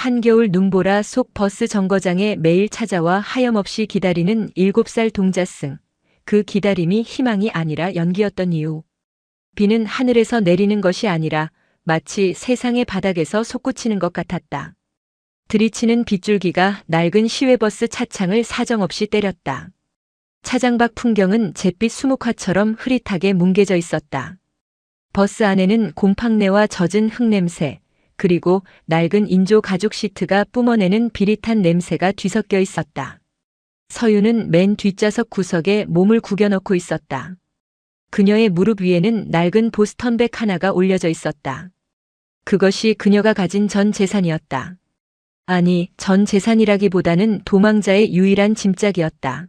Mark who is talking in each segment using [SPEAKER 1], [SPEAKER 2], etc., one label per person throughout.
[SPEAKER 1] 한겨울 눈보라 속 버스 정거장에 매일 찾아와 하염없이 기다리는 7살 동자승. 그 기다림이 희망이 아니라 연기였던 이유. 비는 하늘에서 내리는 것이 아니라 마치 세상의 바닥에서 솟구치는 것 같았다. 들이치는 빗줄기가 낡은 시외버스 차창을 사정없이 때렸다. 차장 밖 풍경은 잿빛 수묵화처럼 흐릿하게 뭉개져 있었다. 버스 안에는 곰팡내와 젖은 흙냄새, 그리고 낡은 인조 가죽 시트가 뿜어내는 비릿한 냄새가 뒤섞여 있었다. 서유는 맨 뒷좌석 구석에 몸을 구겨넣고 있었다. 그녀의 무릎 위에는 낡은 보스턴백 하나가 올려져 있었다. 그것이 그녀가 가진 전 재산이었다. 아니, 전 재산이라기보다는 도망자의 유일한 짐짝이었다.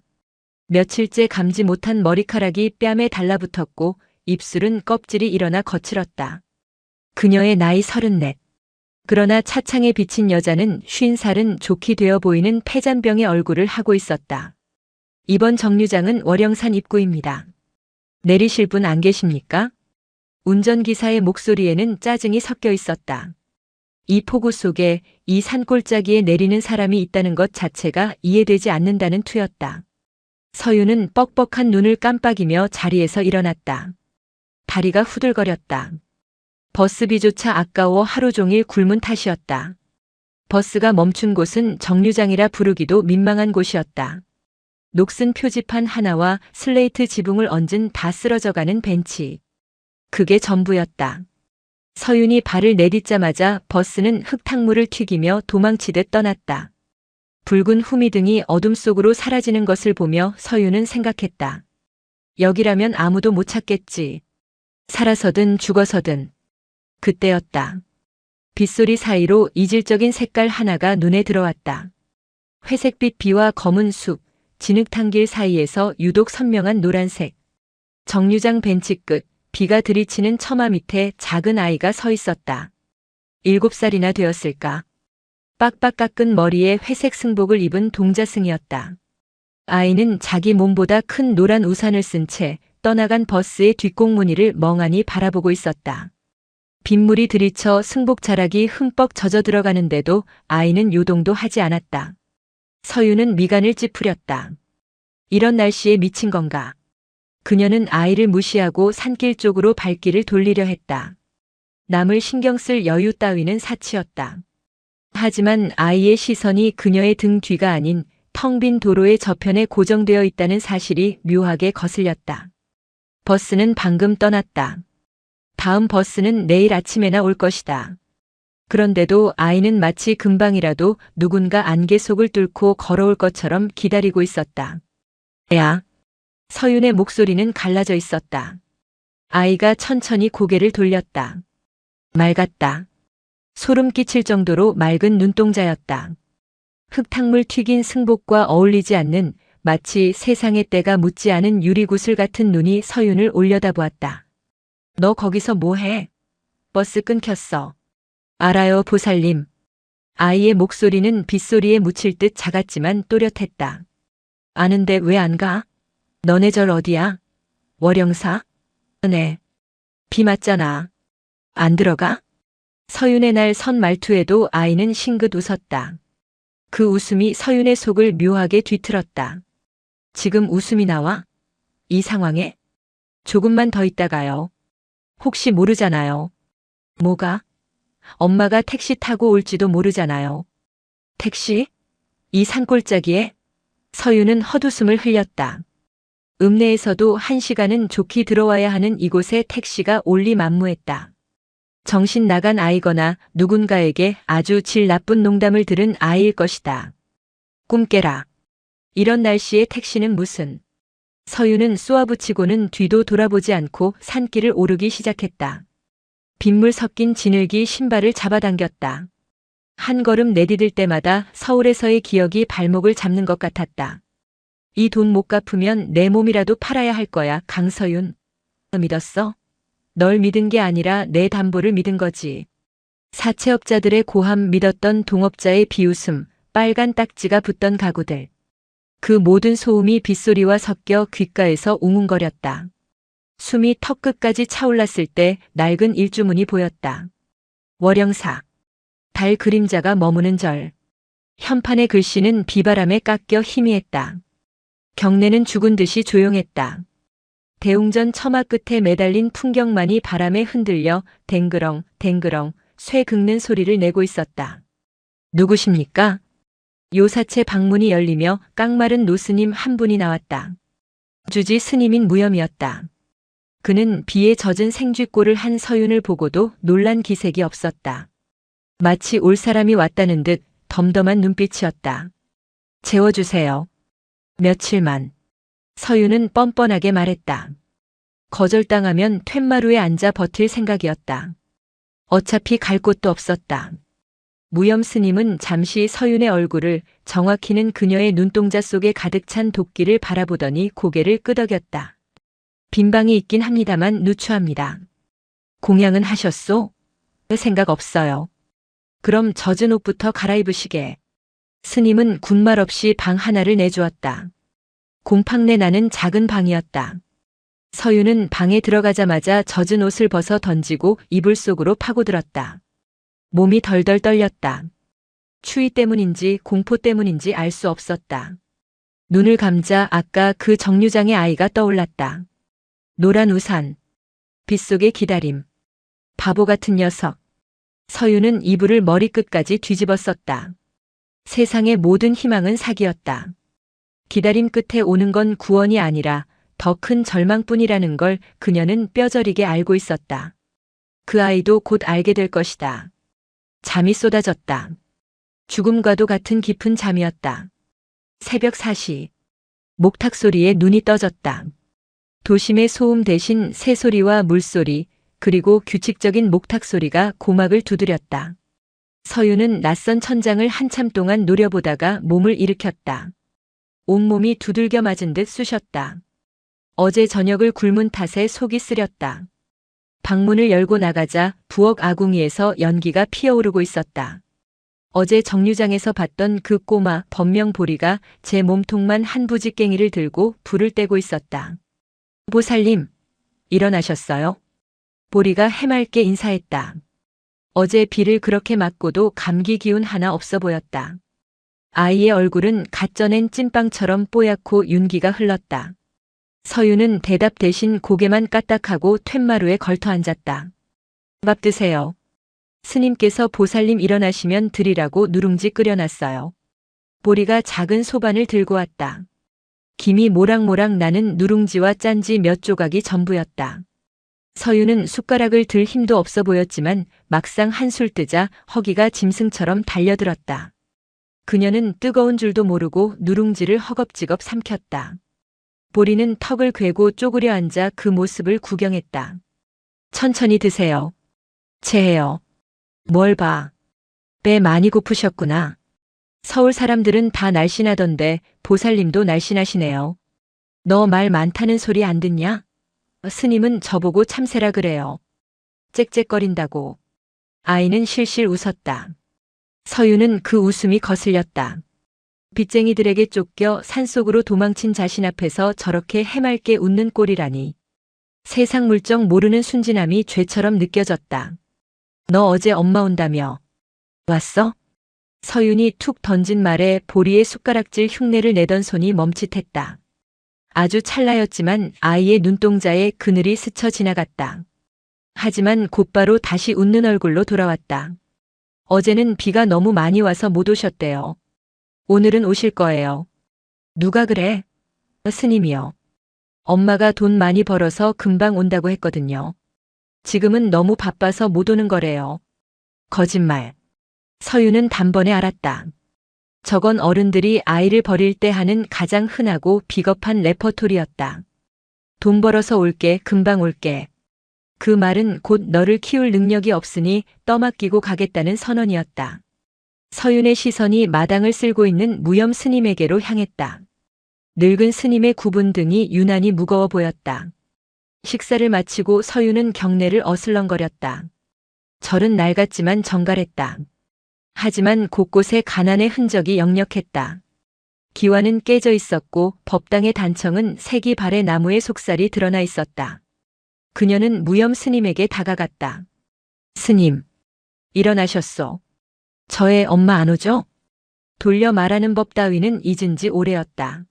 [SPEAKER 1] 며칠째 감지 못한 머리카락이 뺨에 달라붙었고 입술은 껍질이 일어나 거칠었다. 그녀의 나이 34. 그러나 차창에 비친 여자는 50살은 좋게 되어 보이는 폐잔병의 얼굴을 하고 있었다. 이번 정류장은 월영산 입구입니다. 내리실 분 안 계십니까? 운전기사의 목소리에는 짜증이 섞여 있었다. 이 폭우 속에 이 산골짜기에 내리는 사람이 있다는 것 자체가 이해되지 않는다는 투였다. 서유는 뻑뻑한 눈을 깜빡이며 자리에서 일어났다. 다리가 후들거렸다. 버스비조차 아까워 하루 종일 굶은 탓이었다. 버스가 멈춘 곳은 정류장이라 부르기도 민망한 곳이었다. 녹슨 표지판 하나와 슬레이트 지붕을 얹은 다 쓰러져가는 벤치. 그게 전부였다. 서윤이 발을 내딛자마자 버스는 흙탕물을 튀기며 도망치듯 떠났다. 붉은 후미등이 어둠 속으로 사라지는 것을 보며 서윤은 생각했다. 여기라면 아무도 못 찾겠지. 살아서든 죽어서든. 그때였다. 빗소리 사이로 이질적인 색깔 하나가 눈에 들어왔다. 회색빛 비와 검은 숲, 진흙탕 길 사이에서 유독 선명한 노란색. 정류장 벤치 끝, 비가 들이치는 처마 밑에 작은 아이가 서 있었다. 7살이나 되었을까. 빡빡 깎은 머리에 회색 승복을 입은 동자승이었다. 아이는 자기 몸보다 큰 노란 우산을 쓴 채 떠나간 버스의 뒷공무니를 멍하니 바라보고 있었다. 빗물이 들이쳐 승복 자락이 흠뻑 젖어 들어가는데도 아이는 요동도 하지 않았다. 서유는 미간을 찌푸렸다. 이런 날씨에 미친 건가? 그녀는 아이를 무시하고 산길 쪽으로 발길을 돌리려 했다. 남을 신경 쓸 여유 따위는 사치였다. 하지만 아이의 시선이 그녀의 등 뒤가 아닌 텅 빈 도로의 저편에 고정되어 있다는 사실이 묘하게 거슬렸다. 버스는 방금 떠났다. 다음 버스는 내일 아침에나 올 것이다. 그런데도 아이는 마치 금방이라도 누군가 안개 속을 뚫고 걸어올 것처럼 기다리고 있었다. 야! 서윤의 목소리는 갈라져 있었다. 아이가 천천히 고개를 돌렸다. 맑았다. 소름 끼칠 정도로 맑은 눈동자였다. 흙탕물 튀긴 승복과 어울리지 않는 마치 세상의 때가 묻지 않은 유리구슬 같은 눈이 서윤을 올려다보았다. 너 거기서 뭐해? 버스 끊겼어. 알아요, 보살님. 아이의 목소리는 빗소리에 묻힐 듯 작았지만 또렷했다. 아는데 왜 안 가? 너네 절 어디야? 월영사? 네. 비 맞잖아. 안 들어가? 서윤의 날 선 말투에도 아이는 싱긋 웃었다. 그 웃음이 서윤의 속을 묘하게 뒤틀었다. 지금 웃음이 나와? 이 상황에? 조금만 더 있다가요. 혹시 모르잖아요. 뭐가? 엄마가 택시 타고 올지도 모르잖아요. 택시? 이 산골짜기에? 서윤은 헛웃음을 흘렸다. 읍내에서도 1시간은 좋게 들어와야 하는 이곳에 택시가 올리만무했다. 정신 나간 아이거나 누군가에게 아주 질 나쁜 농담을 들은 아이일 것이다. 꿈 깨라. 이런 날씨에 택시는 무슨. 서유는 쏘아붙이고는 뒤도 돌아보지 않고 산길을 오르기 시작했다. 빗물 섞인 진흙이 신발을 잡아당겼다. 한 걸음 내디딜 때마다 서울에서의 기억이 발목을 잡는 것 같았다. 이 돈 못 갚으면 내 몸이라도 팔아야 할 거야, 강서윤. 믿었어? 널 믿은 게 아니라 내 담보를 믿은 거지. 사채업자들의 고함 믿었던 동업자의 비웃음, 빨간 딱지가 붙던 가구들. 그 모든 소음이 빗소리와 섞여 귓가에서 웅웅거렸다. 숨이 턱끝까지 차올랐을 때 낡은 일주문이 보였다. 월영사. 달 그림자가 머무는 절. 현판의 글씨는 비바람에 깎여 희미했다. 경내는 죽은 듯이 조용했다. 대웅전 처마 끝에 매달린 풍경만이 바람에 흔들려 댕그렁 댕그렁 쇠 긁는 소리를 내고 있었다. 누구십니까? 요사체 방문이 열리며 깡마른 노스님 한 분이 나왔다. 주지 스님인 무염이었다. 그는 비에 젖은 생쥐꼴을 한 서윤을 보고도 놀란 기색이 없었다. 마치 올 사람이 왔다는 듯 덤덤한 눈빛이었다. 재워주세요. 며칠만. 서윤은 뻔뻔하게 말했다. 거절당하면 툇마루에 앉아 버틸 생각이었다. 어차피 갈 곳도 없었다. 무염 스님은 잠시 서윤의 얼굴을, 정확히는 그녀의 눈동자 속에 가득 찬 도끼를 바라보더니 고개를 끄덕였다. 빈방이 있긴 합니다만 누추합니다. 공양은 하셨소? 생각 없어요. 그럼 젖은 옷부터 갈아입으시게. 스님은 군말 없이 방 하나를 내주었다. 곰팡내 나는 작은 방이었다. 서윤은 방에 들어가자마자 젖은 옷을 벗어 던지고 이불 속으로 파고들었다. 몸이 덜덜 떨렸다. 추위 때문인지 공포 때문인지 알 수 없었다. 눈을 감자 아까 그 정류장의 아이가 떠올랐다. 노란 우산. 빗속의 기다림. 바보 같은 녀석. 서윤은 이불을 머리끝까지 뒤집어 썼다. 세상의 모든 희망은 사기였다. 기다림 끝에 오는 건 구원이 아니라 더 큰 절망뿐이라는 걸 그녀는 뼈저리게 알고 있었다. 그 아이도 곧 알게 될 것이다. 잠이 쏟아졌다. 죽음과도 같은 깊은 잠이었다. 새벽 4시. 목탁 소리에 눈이 떠졌다. 도심의 소음 대신 새소리와 물소리, 그리고 규칙적인 목탁 소리가 고막을 두드렸다. 서윤은 낯선 천장을 한참 동안 노려보다가 몸을 일으켰다. 온몸이 두들겨 맞은 듯 쑤셨다. 어제 저녁을 굶은 탓에 속이 쓰렸다. 방문을 열고 나가자 부엌 아궁이에서 연기가 피어오르고 있었다. 어제 정류장에서 봤던 그 꼬마 범명 보리가 제 몸통만 한 부직갱이를 들고 불을 떼고 있었다. 보살님, 일어나셨어요? 보리가 해맑게 인사했다. 어제 비를 그렇게 맞고도 감기 기운 하나 없어 보였다. 아이의 얼굴은 갓 쪄낸 찐빵처럼 뽀얗고 윤기가 흘렀다. 서윤은 대답 대신 고개만 까딱하고 툇마루에 걸터 앉았다. 밥 드세요. 스님께서 보살님 일어나시면 드리라고 누룽지 끓여놨어요. 보리가 작은 소반을 들고 왔다. 김이 모락모락 나는 누룽지와 짠지 몇 조각이 전부였다. 서윤은 숟가락을 들 힘도 없어 보였지만 막상 한술 뜨자 허기가 짐승처럼 달려들었다. 그녀는 뜨거운 줄도 모르고 누룽지를 허겁지겁 삼켰다. 보리는 턱을 괴고 쪼그려 앉아 그 모습을 구경했다. 천천히 드세요. 체해요. 뭘 봐. 배 많이 고프셨구나. 서울 사람들은 다 날씬하던데 보살님도 날씬하시네요. 너 말 많다는 소리 안 듣냐? 스님은 저보고 참새라 그래요. 짹짹거린다고. 아이는 실실 웃었다. 서윤은 그 웃음이 거슬렸다. 빚쟁이들에게 쫓겨 산속으로 도망친 자신 앞에서 저렇게 해맑게 웃는 꼴이라니. 세상 물정 모르는 순진함이 죄처럼 느껴졌다. 너 어제 엄마 온다며. 왔어? 서윤이 툭 던진 말에 보리의 숟가락질 흉내를 내던 손이 멈칫했다. 아주 찰나였지만 아이의 눈동자에 그늘이 스쳐 지나갔다. 하지만 곧바로 다시 웃는 얼굴로 돌아왔다. 어제는 비가 너무 많이 와서 못 오셨대요. 오늘은 오실 거예요. 누가 그래? 스님이요. 엄마가 돈 많이 벌어서 금방 온다고 했거든요. 지금은 너무 바빠서 못 오는 거래요. 거짓말. 서윤은 단번에 알았다. 저건 어른들이 아이를 버릴 때 하는 가장 흔하고 비겁한 레퍼토리였다. 돈 벌어서 올게, 금방 올게. 그 말은 곧 너를 키울 능력이 없으니 떠맡기고 가겠다는 선언이었다. 서윤의 시선이 마당을 쓸고 있는 무염 스님에게로 향했다. 늙은 스님의 굽은 등이 유난히 무거워 보였다. 식사를 마치고 서윤은 경내를 어슬렁거렸다. 절은 낡았지만 정갈했다. 하지만 곳곳에 가난의 흔적이 역력했다. 기와는 깨져 있었고 법당의 단청은 색이 발의 나무의 속살이 드러나 있었다. 그녀는 무염 스님에게 다가갔다. 스님, 일어나셨소. 저의 엄마 안 오죠? 돌려 말하는 법 따위는 잊은 지 오래였다.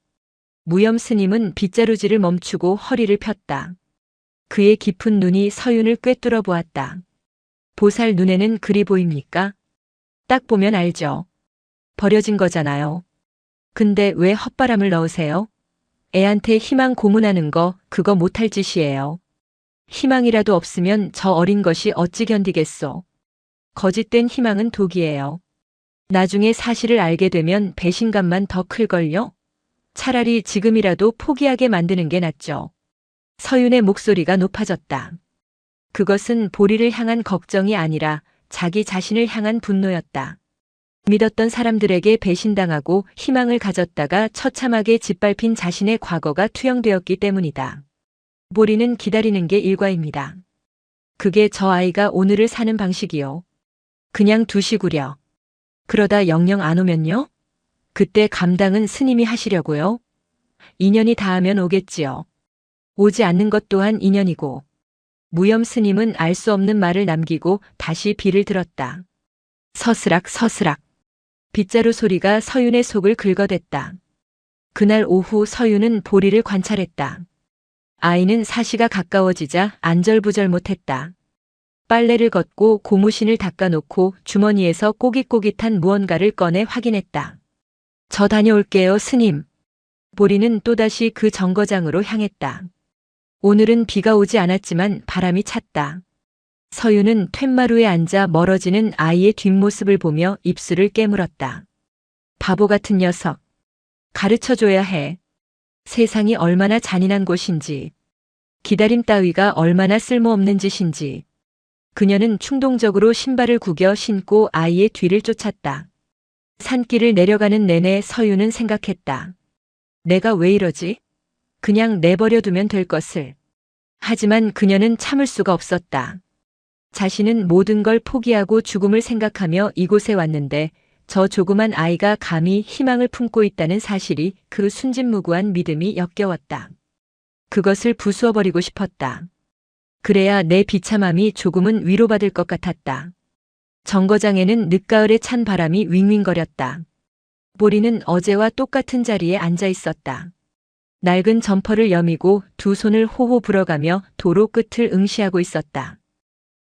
[SPEAKER 1] 무염 스님은 빗자루질을 멈추고 허리를 폈다. 그의 깊은 눈이 서윤을 꿰뚫어 보았다. 보살 눈에는 그리 보입니까? 딱 보면 알죠. 버려진 거잖아요. 근데 왜 헛바람을 넣으세요? 애한테 희망 고문하는 거 그거 못할 짓이에요. 희망이라도 없으면 저 어린 것이 어찌 견디겠소. 거짓된 희망은 독이에요. 나중에 사실을 알게 되면 배신감만 더 클걸요? 차라리 지금이라도 포기하게 만드는 게 낫죠. 서윤의 목소리가 높아졌다. 그것은 보리를 향한 걱정이 아니라 자기 자신을 향한 분노였다. 믿었던 사람들에게 배신당하고 희망을 가졌다가 처참하게 짓밟힌 자신의 과거가 투영되었기 때문이다. 보리는 기다리는 게 일과입니다. 그게 저 아이가 오늘을 사는 방식이요. 그냥 두시구려. 그러다 영영 안 오면요? 그때 감당은 스님이 하시려고요. 인연이 닿으면 오겠지요. 오지 않는 것 또한 인연이고. 무염 스님은 알 수 없는 말을 남기고 다시 비를 들었다. 서스락 서스락. 빗자루 소리가 서윤의 속을 긁어댔다. 그날 오후 서윤은 보리를 관찰했다. 아이는 사시가 가까워지자 안절부절 못했다. 빨래를 걷고 고무신을 닦아놓고 주머니에서 꼬깃꼬깃한 무언가를 꺼내 확인했다. 저 다녀올게요, 스님. 보리는 또다시 그 정거장으로 향했다. 오늘은 비가 오지 않았지만 바람이 찼다. 서윤은 툇마루에 앉아 멀어지는 아이의 뒷모습을 보며 입술을 깨물었다. 바보 같은 녀석. 가르쳐줘야 해. 세상이 얼마나 잔인한 곳인지. 기다림 따위가 얼마나 쓸모없는 짓인지. 그녀는 충동적으로 신발을 구겨 신고 아이의 뒤를 쫓았다. 산길을 내려가는 내내 서윤은 생각했다. 내가 왜 이러지? 그냥 내버려두면 될 것을. 하지만 그녀는 참을 수가 없었다. 자신은 모든 걸 포기하고 죽음을 생각하며 이곳에 왔는데 저 조그만 아이가 감히 희망을 품고 있다는 사실이 그 순진무구한 믿음이 역겨웠다. 그것을 부수어버리고 싶었다. 그래야 내 비참함이 조금은 위로받을 것 같았다. 정거장에는 늦가을에 찬 바람이 윙윙거렸다. 보리는 어제와 똑같은 자리에 앉아 있었다. 낡은 점퍼를 여미고 두 손을 호호 불어가며 도로 끝을 응시하고 있었다.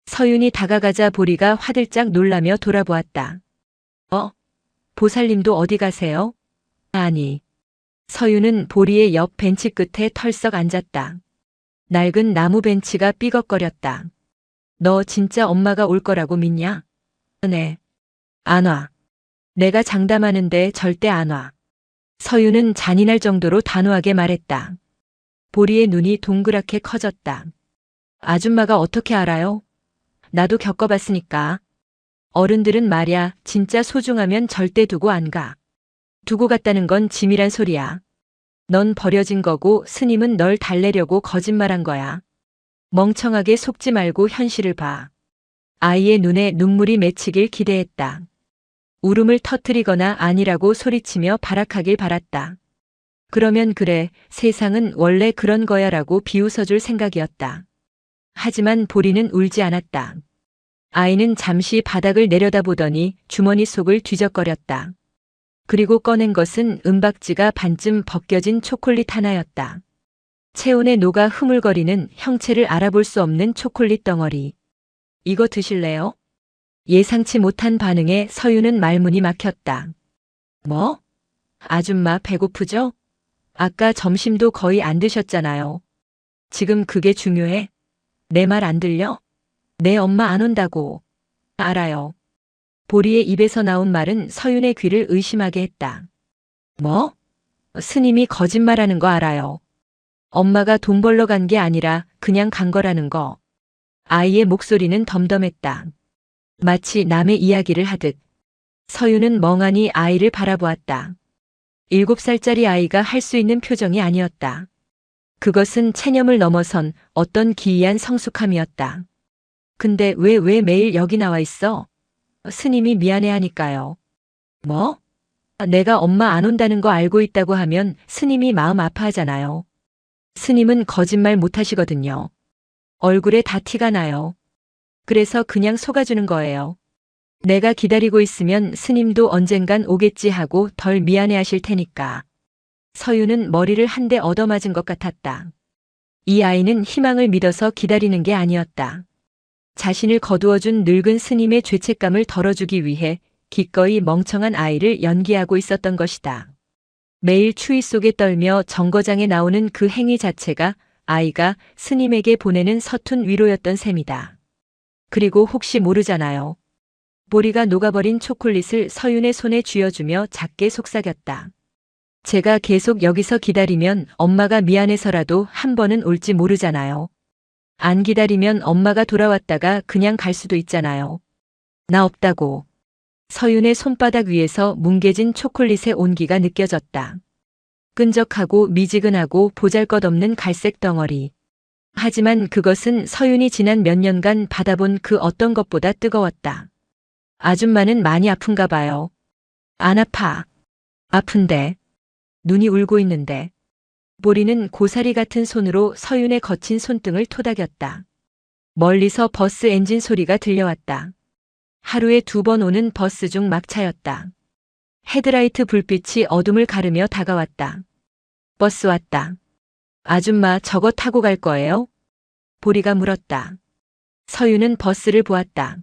[SPEAKER 1] 서윤이 다가가자 보리가 화들짝 놀라며 돌아보았다. 보살님도 어디 가세요? 아니. 서윤은 보리의 옆 벤치 끝에 털썩 앉았다. 낡은 나무 벤치가 삐걱거렸다. 너 진짜 엄마가 올 거라고 믿냐? 네. 안 와. 내가 장담하는데 절대 안 와. 서윤은 잔인할 정도로 단호하게 말했다. 보리의 눈이 동그랗게 커졌다. 아줌마가 어떻게 알아요? 나도 겪어봤으니까. 어른들은 말야 진짜 소중하면 절대 두고 안 가. 두고 갔다는 건 짐이란 소리야. 넌 버려진 거고 스님은 널 달래려고 거짓말한 거야. 멍청하게 속지 말고 현실을 봐. 아이의 눈에 눈물이 맺히길 기대했다. 울음을 터뜨리거나 아니라고 소리치며 발악하길 바랐다. 그러면 그래, 세상은 원래 그런 거야라고 비웃어줄 생각이었다. 하지만 보리는 울지 않았다. 아이는 잠시 바닥을 내려다보더니 주머니 속을 뒤적거렸다. 그리고 꺼낸 것은 은박지가 반쯤 벗겨진 초콜릿 하나였다. 체온에 녹아 흐물거리는 형체를 알아볼 수 없는 초콜릿 덩어리. 이거 드실래요? 예상치 못한 반응에 서윤은 말문이 막혔다. 뭐? 아줌마 배고프죠? 아까 점심도 거의 안 드셨잖아요. 지금 그게 중요해? 내 말 안 들려? 내 엄마 안 온다고. 알아요. 보리의 입에서 나온 말은 서윤의 귀를 의심하게 했다. 뭐? 스님이 거짓말하는 거 알아요. 엄마가 돈 벌러 간 게 아니라 그냥 간 거라는 거. 아이의 목소리는 덤덤했다. 마치 남의 이야기를 하듯. 서윤은 멍하니 아이를 바라보았다. 7살짜리 아이가 할 수 있는 표정이 아니었다. 그것은 체념을 넘어선 어떤 기이한 성숙함이었다. 근데 왜 매일 여기 나와 있어? 스님이 미안해하니까요. 뭐? 내가 엄마 안 온다는 거 알고 있다고 하면 스님이 마음 아파하잖아요. 스님은 거짓말 못 하시거든요. 얼굴에 다 티가 나요. 그래서 그냥 속아주는 거예요. 내가 기다리고 있으면 스님도 언젠간 오겠지 하고 덜 미안해하실 테니까. 서유는 머리를 한 대 얻어맞은 것 같았다. 이 아이는 희망을 믿어서 기다리는 게 아니었다. 자신을 거두어준 늙은 스님의 죄책감을 덜어주기 위해 기꺼이 멍청한 아이를 연기하고 있었던 것이다. 매일 추위 속에 떨며 정거장에 나오는 그 행위 자체가 아이가 스님에게 보내는 서툰 위로였던 셈이다. 그리고 혹시 모르잖아요. 보리가 녹아버린 초콜릿을 서윤의 손에 쥐어주며 작게 속삭였다. 제가 계속 여기서 기다리면 엄마가 미안해서라도 한 번은 올지 모르잖아요. 안 기다리면 엄마가 돌아왔다가 그냥 갈 수도 있잖아요. 나 없다고. 서윤의 손바닥 위에서 뭉개진 초콜릿의 온기가 느껴졌다. 끈적하고 미지근하고 보잘것없는 갈색 덩어리. 하지만 그것은 서윤이 지난 몇 년간 받아본 그 어떤 것보다 뜨거웠다. 아줌마는 많이 아픈가 봐요. 안 아파. 아픈데. 눈이 울고 있는데. 보리는 고사리 같은 손으로 서윤의 거친 손등을 토닥였다. 멀리서 버스 엔진 소리가 들려왔다. 하루에 2번 오는 버스 중 막차였다. 헤드라이트 불빛이 어둠을 가르며 다가왔다. 버스 왔다. 아줌마 저거 타고 갈 거예요? 보리가 물었다. 서윤은 버스를 보았다.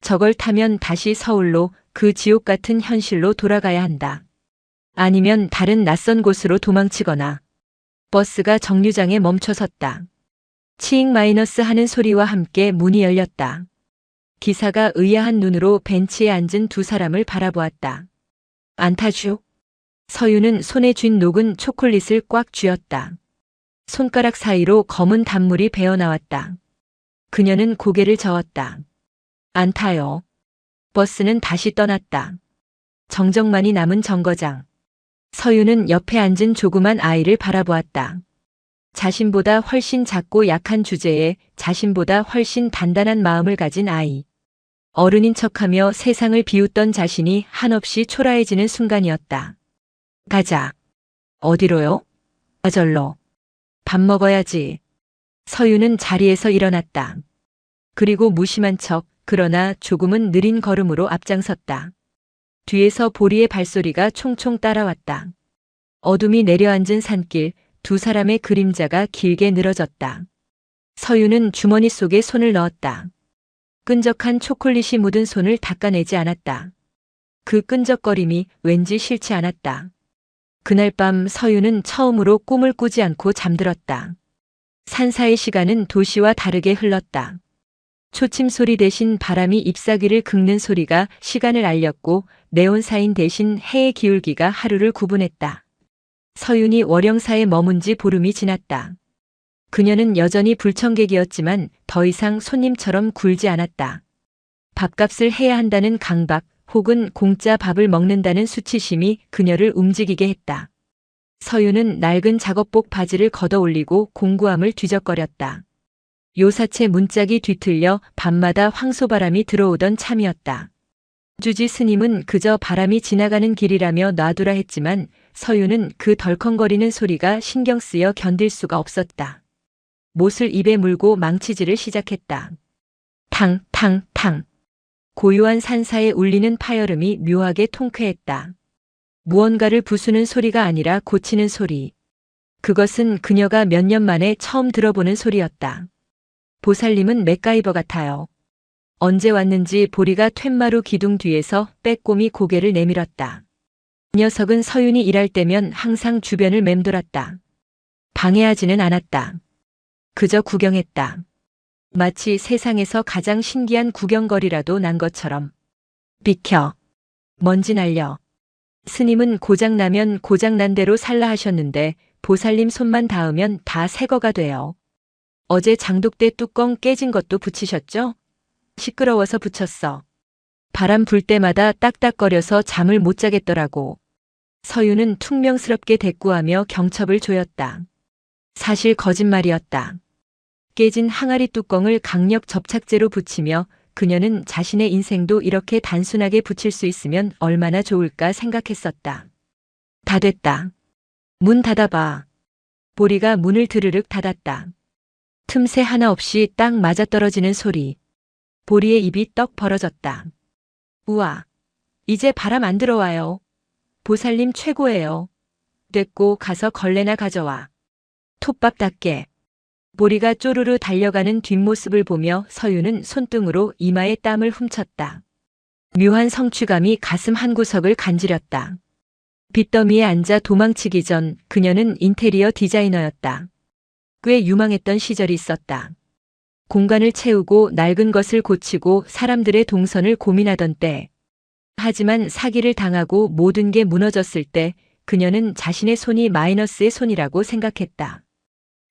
[SPEAKER 1] 저걸 타면 다시 서울로 그 지옥 같은 현실로 돌아가야 한다. 아니면 다른 낯선 곳으로 도망치거나. 버스가 정류장에 멈춰섰다. 치익 마이너스 하는 소리와 함께 문이 열렸다. 기사가 의아한 눈으로 벤치에 앉은 2 사람을 바라보았다. 안 타슈? 서윤은 손에 쥔 녹은 초콜릿을 꽉 쥐었다. 손가락 사이로 검은 단물이 배어나왔다. 그녀는 고개를 저었다. 안 타요. 버스는 다시 떠났다. 정적만이 남은 정거장. 서윤은 옆에 앉은 조그만 아이를 바라보았다. 자신보다 훨씬 작고 약한 주제에 자신보다 훨씬 단단한 마음을 가진 아이. 어른인 척하며 세상을 비웃던 자신이 한없이 초라해지는 순간이었다. 가자. 어디로요? 저절로. 밥 먹어야지. 서윤은 자리에서 일어났다. 그리고 무심한 척, 그러나 조금은 느린 걸음으로 앞장섰다. 뒤에서 보리의 발소리가 총총 따라왔다. 어둠이 내려앉은 산길, 2 사람의 그림자가 길게 늘어졌다. 서윤은 주머니 속에 손을 넣었다. 끈적한 초콜릿이 묻은 손을 닦아내지 않았다. 그 끈적거림이 왠지 싫지 않았다. 그날 밤 서윤은 처음으로 꿈을 꾸지 않고 잠들었다. 산사의 시간은 도시와 다르게 흘렀다. 초침 소리 대신 바람이 잎사귀를 긁는 소리가 시간을 알렸고 네온사인 대신 해의 기울기가 하루를 구분했다. 서윤이 월영사에 머문 지 보름이 지났다. 그녀는 여전히 불청객이었지만 더 이상 손님처럼 굴지 않았다. 밥값을 해야 한다는 강박 혹은 공짜 밥을 먹는다는 수치심이 그녀를 움직이게 했다. 서윤은 낡은 작업복 바지를 걷어올리고 공구함을 뒤적거렸다. 요사체 문짝이 뒤틀려 밤마다 황소바람이 들어오던 참이었다. 주지 스님은 그저 바람이 지나가는 길이라며 놔두라 했지만 서윤은 그 덜컹거리는 소리가 신경 쓰여 견딜 수가 없었다. 못을 입에 물고 망치질을 시작했다. 탕, 탕, 탕. 고요한 산사에 울리는 파열음이 묘하게 통쾌했다. 무언가를 부수는 소리가 아니라 고치는 소리. 그것은 그녀가 몇 년 만에 처음 들어보는 소리였다. 보살님은 맥가이버 같아요. 언제 왔는지 보리가 툇마루 기둥 뒤에서 빼꼼히 고개를 내밀었다. 녀석은 서윤이 일할 때면 항상 주변을 맴돌았다. 방해하지는 않았다. 그저 구경했다. 마치 세상에서 가장 신기한 구경거리라도 난 것처럼. 비켜. 먼지 날려. 스님은 고장나면 고장난 대로 살라 하셨는데 보살님 손만 닿으면 다 새거가 돼요. 어제 장독대 뚜껑 깨진 것도 붙이셨죠? 시끄러워서 붙였어. 바람 불 때마다 딱딱거려서 잠을 못 자겠더라고. 서윤은 퉁명스럽게 대꾸하며 경첩을 조였다. 사실 거짓말이었다. 깨진 항아리 뚜껑을 강력 접착제로 붙이며 그녀는 자신의 인생도 이렇게 단순하게 붙일 수 있으면 얼마나 좋을까 생각했었다. 다 됐다. 문 닫아봐. 보리가 문을 드르륵 닫았다. 틈새 하나 없이 딱 맞아떨어지는 소리. 보리의 입이 떡 벌어졌다. 우와, 이제 바람 안 들어와요. 보살님 최고예요. 됐고 가서 걸레나 가져와. 톱밥답게. 보리가 쪼르르 달려가는 뒷모습을 보며 서유는 손등으로 이마에 땀을 훔쳤다. 묘한 성취감이 가슴 한구석을 간지렸다. 빚더미에 앉아 도망치기 전 그녀는 인테리어 디자이너였다. 꽤 유망했던 시절이 있었다. 공간을 채우고 낡은 것을 고치고 사람들의 동선을 고민하던 때. 하지만 사기를 당하고 모든 게 무너졌을 때 그녀는 자신의 손이 마이너스의 손이라고 생각했다.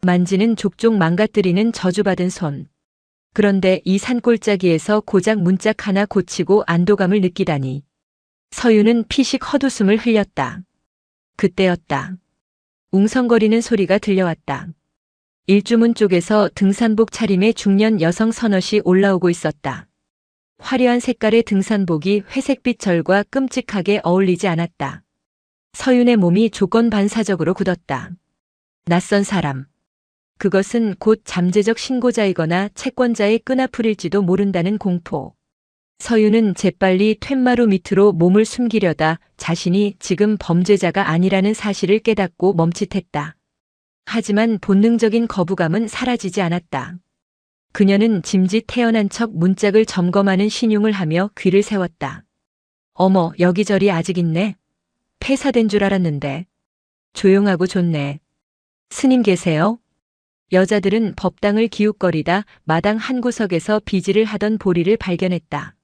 [SPEAKER 1] 만지는 족족 망가뜨리는 저주받은 손. 그런데 이 산골짜기에서 고작 문짝 하나 고치고 안도감을 느끼다니. 서유는 피식 헛웃음을 흘렸다. 그때였다. 웅성거리는 소리가 들려왔다. 일주문 쪽에서 등산복 차림의 중년 여성 서넛이 올라오고 있었다. 화려한 색깔의 등산복이 회색빛 절과 끔찍하게 어울리지 않았다. 서윤의 몸이 조건반사적으로 굳었다. 낯선 사람. 그것은 곧 잠재적 신고자이거나 채권자의 끈앞풀일지도 모른다는 공포. 서윤은 재빨리 툇마루 밑으로 몸을 숨기려다 자신이 지금 범죄자가 아니라는 사실을 깨닫고 멈칫했다. 하지만 본능적인 거부감은 사라지지 않았다. 그녀는 짐짓 태어난 척 문짝을 점검하는 신용을 하며 귀를 세웠다. 어머, 여기저리 아직 있네. 폐사된 줄 알았는데. 조용하고 좋네. 스님 계세요? 여자들은 법당을 기웃거리다 마당 한 구석에서 비지를 하던 보리를 발견했다.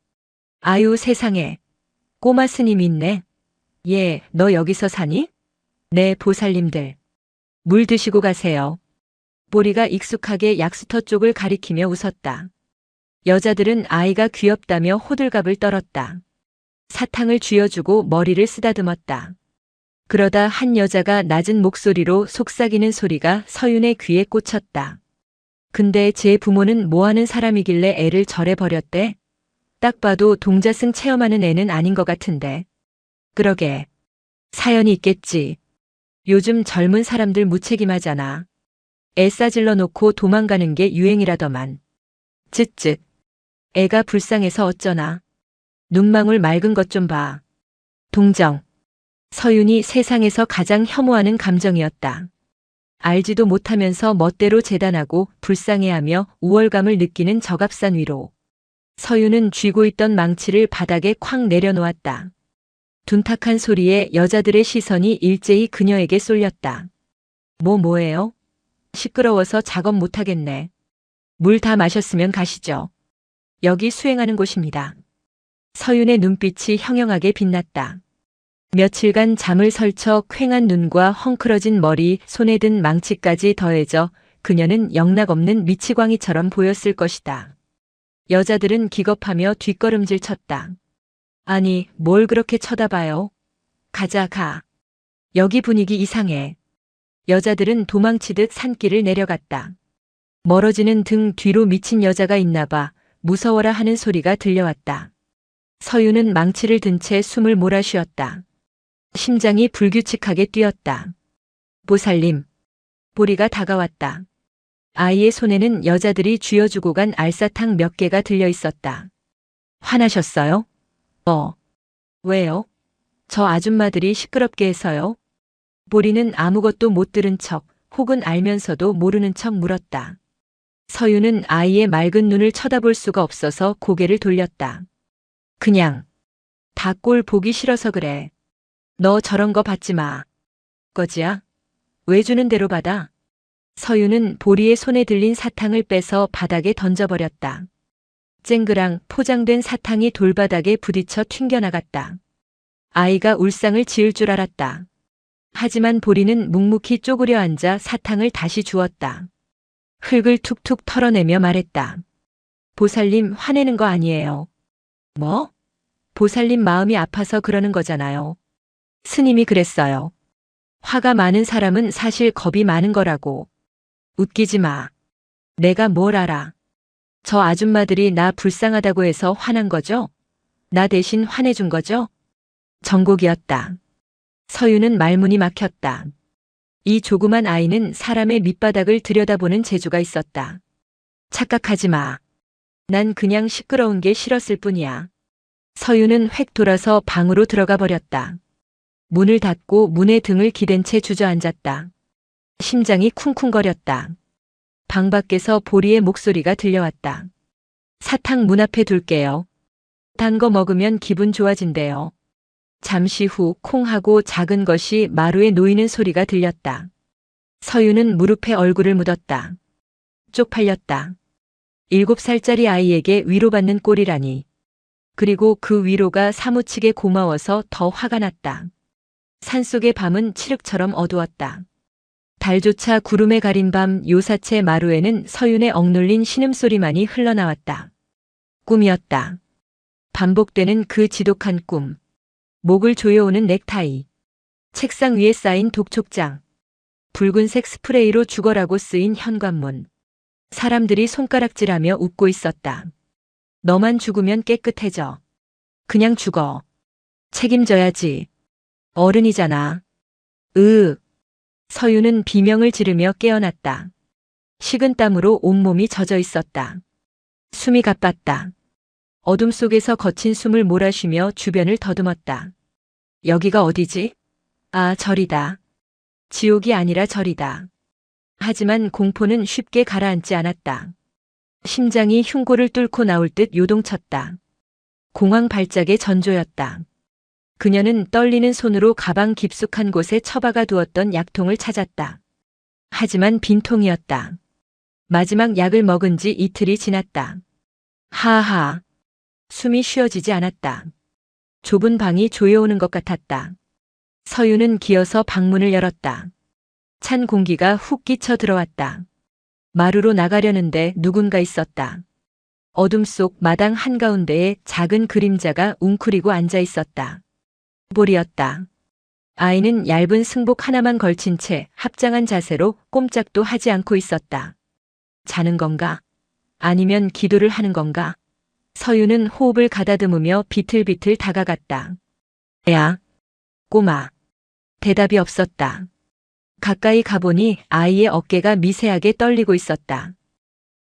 [SPEAKER 1] 아유 세상에. 꼬마 스님 있네. 예, 너 여기서 사니? 네, 보살님들. 물 드시고 가세요. 보리가 익숙하게 약수터 쪽을 가리키며 웃었다. 여자들은 아이가 귀엽다며 호들갑을 떨었다. 사탕을 쥐어주고 머리를 쓰다듬었다. 그러다 한 여자가 낮은 목소리로 속삭이는 소리가 서윤의 귀에 꽂혔다. 근데 제 부모는 뭐하는 사람이길래 애를 절에 버렸대? 딱 봐도 동자승 체험하는 애는 아닌 것 같은데. 그러게. 사연이 있겠지. 요즘 젊은 사람들 무책임하잖아. 애 싸질러 놓고 도망가는 게 유행이라더만. 쯧쯧. 애가 불쌍해서 어쩌나. 눈망울 맑은 것 좀 봐. 동정. 서윤이 세상에서 가장 혐오하는 감정이었다. 알지도 못하면서 멋대로 재단하고 불쌍해하며 우월감을 느끼는 저갑산 위로. 서윤은 쥐고 있던 망치를 바닥에 쾅 내려놓았다. 둔탁한 소리에 여자들의 시선이 일제히 그녀에게 쏠렸다. 뭐예요? 시끄러워서 작업 못하겠네. 물 다 마셨으면 가시죠. 여기 수행하는 곳입니다. 서윤의 눈빛이 형형하게 빛났다. 며칠간 잠을 설쳐 퀭한 눈과 헝클어진 머리, 손에 든 망치까지 더해져 그녀는 영락없는 미치광이처럼 보였을 것이다. 여자들은 기겁하며 뒷걸음질 쳤다. 아니, 뭘 그렇게 쳐다봐요? 가자, 가. 여기 분위기 이상해. 여자들은 도망치듯 산길을 내려갔다. 멀어지는 등 뒤로 미친 여자가 있나 봐. 무서워라 하는 소리가 들려왔다. 서윤은 망치를 든 채 숨을 몰아쉬었다. 심장이 불규칙하게 뛰었다. 보살님. 보리가 다가왔다. 아이의 손에는 여자들이 쥐어주고 간 알사탕 몇 개가 들려 있었다. 화나셨어요? 왜요? 저 아줌마들이 시끄럽게 해서요? 보리는 아무것도 못 들은 척 혹은 알면서도 모르는 척 물었다. 서윤은 아이의 맑은 눈을 쳐다볼 수가 없어서 고개를 돌렸다. 그냥. 다 꼴 보기 싫어서 그래. 너 저런 거 받지 마. 거지야? 왜 주는 대로 받아? 서윤은 보리의 손에 들린 사탕을 빼서 바닥에 던져버렸다. 쨍그랑 포장된 사탕이 돌바닥에 부딪혀 튕겨나갔다. 아이가 울상을 지을 줄 알았다. 하지만 보리는 묵묵히 쪼그려 앉아 사탕을 다시 주었다. 흙을 툭툭 털어내며 말했다. 보살님 화내는 거 아니에요. 뭐? 보살님 마음이 아파서 그러는 거잖아요. 스님이 그랬어요. 화가 많은 사람은 사실 겁이 많은 거라고. 웃기지 마. 내가 뭘 알아. 저 아줌마들이 나 불쌍하다고 해서 화난 거죠? 나 대신 화내준 거죠? 정곡이었다. 서윤은 말문이 막혔다. 이 조그만 아이는 사람의 밑바닥을 들여다보는 재주가 있었다. 착각하지 마. 난 그냥 시끄러운 게 싫었을 뿐이야. 서유는 획 돌아서 방으로 들어가 버렸다. 문을 닫고 문에 등을 기댄 채 주저앉았다. 심장이 쿵쿵거렸다. 방 밖에서 보리의 목소리가 들려왔다. 사탕 문 앞에 둘게요. 단 거 먹으면 기분 좋아진대요. 잠시 후 콩 하고 작은 것이 마루에 놓이는 소리가 들렸다. 서유는 무릎에 얼굴을 묻었다. 쪽팔렸다. 7살짜리 아이에게 위로받는 꼴이라니. 그리고 그 위로가 사무치게 고마워서 더 화가 났다. 산속의 밤은 칠흑처럼 어두웠다. 달조차 구름에 가린 밤 요사체 마루에는 서윤의 억눌린 신음소리만이 흘러나왔다. 꿈이었다. 반복되는 그 지독한 꿈. 목을 조여오는 넥타이. 책상 위에 쌓인 독촉장. 붉은색 스프레이로 죽어라고 쓰인 현관문. 사람들이 손가락질하며 웃고 있었다. 너만 죽으면 깨끗해져. 그냥 죽어. 책임져야지. 어른이잖아. 서유는 비명을 지르며 깨어났다. 식은 땀으로 온몸이 젖어 있었다. 숨이 가빴다. 어둠 속에서 거친 숨을 몰아쉬며 주변을 더듬었다. 여기가 어디지? 아, 절이다. 지옥이 아니라 절이다. 하지만 공포는 쉽게 가라앉지 않았다. 심장이 흉골을 뚫고 나올 듯 요동쳤다. 공황 발작의 전조였다. 그녀는 떨리는 손으로 가방 깊숙한 곳에 처박아 두었던 약통을 찾았다. 하지만 빈통이었다. 마지막 약을 먹은 지 이틀이 지났다. 하하. 숨이 쉬어지지 않았다. 좁은 방이 조여오는 것 같았다. 서유는 기어서 방문을 열었다. 찬 공기가 훅 끼쳐 들어왔다. 마루로 나가려는데 누군가 있었다. 어둠 속 마당 한가운데에 작은 그림자가 웅크리고 앉아 있었다. 보리였다. 아이는 얇은 승복 하나만 걸친 채 합장한 자세로 꼼짝도 하지 않고 있었다. 자는 건가? 아니면 기도를 하는 건가? 서유는 호흡을 가다듬으며 비틀비틀 다가갔다. 야, 꼬마. 대답이 없었다. 가까이 가보니 아이의 어깨가 미세하게 떨리고 있었다.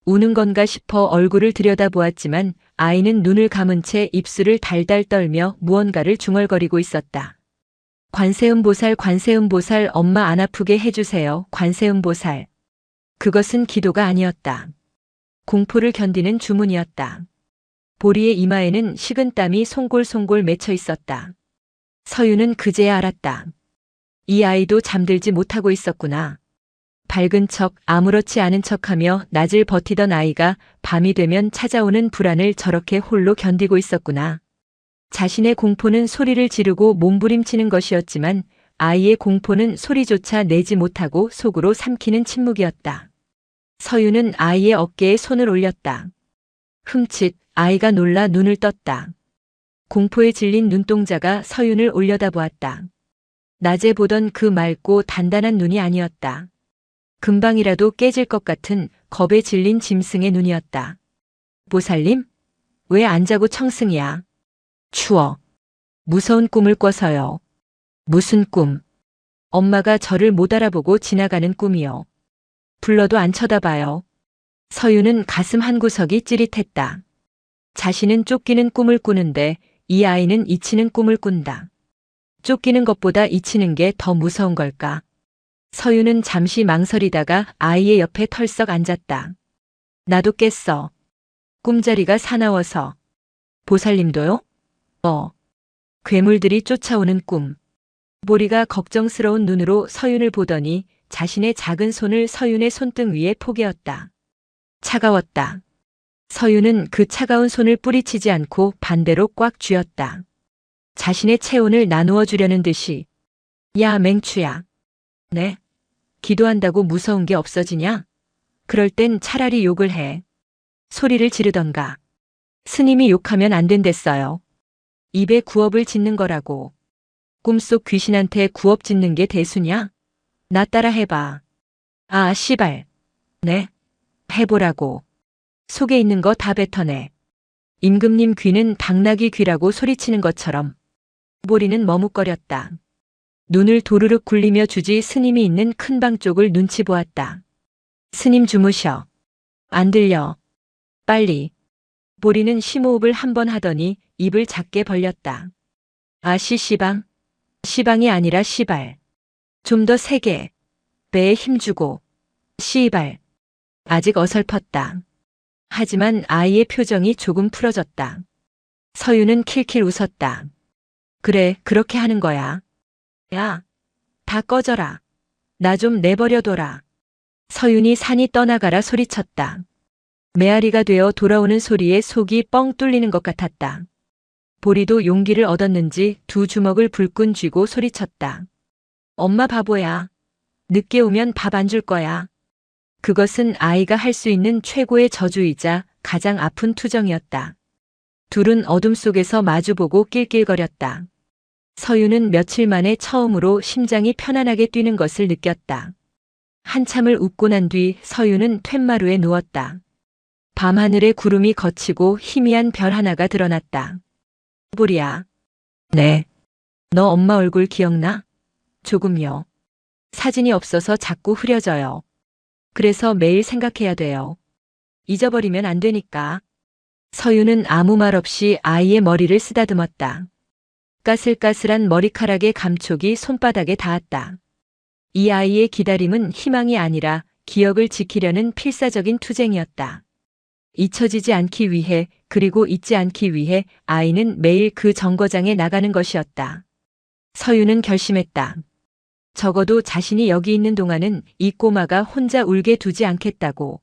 [SPEAKER 1] 우는 건가 싶어 얼굴을 들여다보았지만 아이는 눈을 감은 채 입술을 달달 떨며 무언가를 중얼거리고 있었다. 관세음보살, 관세음보살, 엄마 안 아프게 해주세요. 관세음보살. 그것은 기도가 아니었다. 공포를 견디는 주문이었다. 보리의 이마에는 식은 땀이 송골송골 맺혀 있었다. 서유는 그제야 알았다. 이 아이도 잠들지 못하고 있었구나. 밝은 척, 아무렇지 않은 척하며 낮을 버티던 아이가 밤이 되면 찾아오는 불안을 저렇게 홀로 견디고 있었구나. 자신의 공포는 소리를 지르고 몸부림치는 것이었지만 아이의 공포는 소리조차 내지 못하고 속으로 삼키는 침묵이었다. 서유는 아이의 어깨에 손을 올렸다. 흠칫 아이가 놀라 눈을 떴다. 공포에 질린 눈동자가 서윤을 올려다보았다. 낮에 보던 그 맑고 단단한 눈이 아니었다. 금방이라도 깨질 것 같은 겁에 질린 짐승의 눈이었다. 보살님? 왜 안 자고 청승이야? 추워. 무서운 꿈을 꿔서요. 무슨 꿈? 엄마가 저를 못 알아보고 지나가는 꿈이요. 불러도 안 쳐다봐요. 서유는 가슴 한구석이 찌릿했다. 자신은 쫓기는 꿈을 꾸는데 이 아이는 잊히는 꿈을 꾼다. 쫓기는 것보다 잊히는 게 더 무서운 걸까? 서유는 잠시 망설이다가 아이의 옆에 털썩 앉았다. 나도 깼어. 꿈자리가 사나워서. 보살님도요? 괴물들이 쫓아오는 꿈. 보리가 걱정스러운 눈으로 서윤을 보더니 자신의 작은 손을 서윤의 손등 위에 포개었다. 차가웠다. 서윤은 그 차가운 손을 뿌리치지 않고 반대로 꽉 쥐었다. 자신의 체온을 나누어 주려는 듯이. 야, 맹추야. 네? 기도한다고 무서운 게 없어지냐? 그럴 땐 차라리 욕을 해. 소리를 지르던가. 스님이 욕하면 안 된댔어요. 입에 구업을 짓는 거라고. 꿈속 귀신한테 구업 짓는 게 대수냐? 나 따라 해봐. 아, 씨발. 네? 해보라고. 속에 있는 거 다 뱉어내. 임금님 귀는 당나귀 귀라고 소리치는 것처럼. 보리는 머뭇거렸다. 눈을 도르륵 굴리며 주지 스님이 있는 큰 방 쪽을 눈치 보았다. 스님 주무셔. 안 들려. 빨리. 보리는 심호흡을 한 번 하더니 입을 작게 벌렸다. 아, 시방. 시방이 아니라 시발. 좀 더 세게. 배에 힘주고. 시발. 아직 어설펐다. 하지만 아이의 표정이 조금 풀어졌다. 서윤은 킬킬 웃었다. 그래, 그렇게 하는 거야. 야, 다 꺼져라. 나 좀 내버려둬라. 서윤이 산이 떠나가라 소리쳤다. 메아리가 되어 돌아오는 소리에 속이 뻥 뚫리는 것 같았다. 보리도 용기를 얻었는지 두 주먹을 불끈 쥐고 소리쳤다. 엄마 바보야. 늦게 오면 밥 안 줄 거야. 그것은 아이가 할 수 있는 최고의 저주이자 가장 아픈 투정이었다. 둘은 어둠 속에서 마주보고 낄낄거렸다. 서윤은 며칠 만에 처음으로 심장이 편안하게 뛰는 것을 느꼈다. 한참을 웃고 난 뒤 서윤은 툇마루에 누웠다. 밤하늘에 구름이 걷히고 희미한 별 하나가 드러났다. 보리야. 네. 너 엄마 얼굴 기억나? 조금요. 사진이 없어서 자꾸 흐려져요. 그래서 매일 생각해야 돼요. 잊어버리면 안 되니까. 서윤은 아무 말 없이 아이의 머리를 쓰다듬었다. 까슬까슬한 머리카락의 감촉이 손바닥에 닿았다. 이 아이의 기다림은 희망이 아니라 기억을 지키려는 필사적인 투쟁이었다. 잊혀지지 않기 위해, 그리고 잊지 않기 위해 아이는 매일 그 정거장에 나가는 것이었다. 서윤은 결심했다. 적어도 자신이 여기 있는 동안은 이 꼬마가 혼자 울게 두지 않겠다고.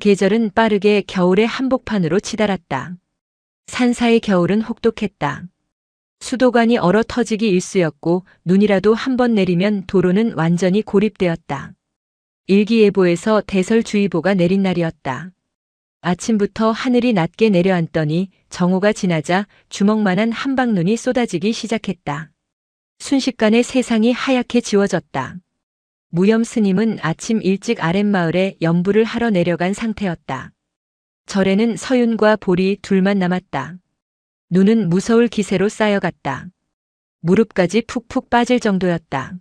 [SPEAKER 1] 계절은 빠르게 겨울의 한복판으로 치달았다. 산사의 겨울은 혹독했다. 수도관이 얼어 터지기 일쑤였고 눈이라도 한 번 내리면 도로는 완전히 고립되었다. 일기예보에서 대설주의보가 내린 날이었다. 아침부터 하늘이 낮게 내려앉더니 정오가 지나자 주먹만한 한방눈이 쏟아지기 시작했다. 순식간에 세상이 하얗게 지워졌다. 무염 스님은 아침 일찍 아랫마을에 염불을 하러 내려간 상태였다. 절에는 서윤과 보리 둘만 남았다. 눈은 무서울 기세로 쌓여갔다. 무릎까지 푹푹 빠질 정도였다.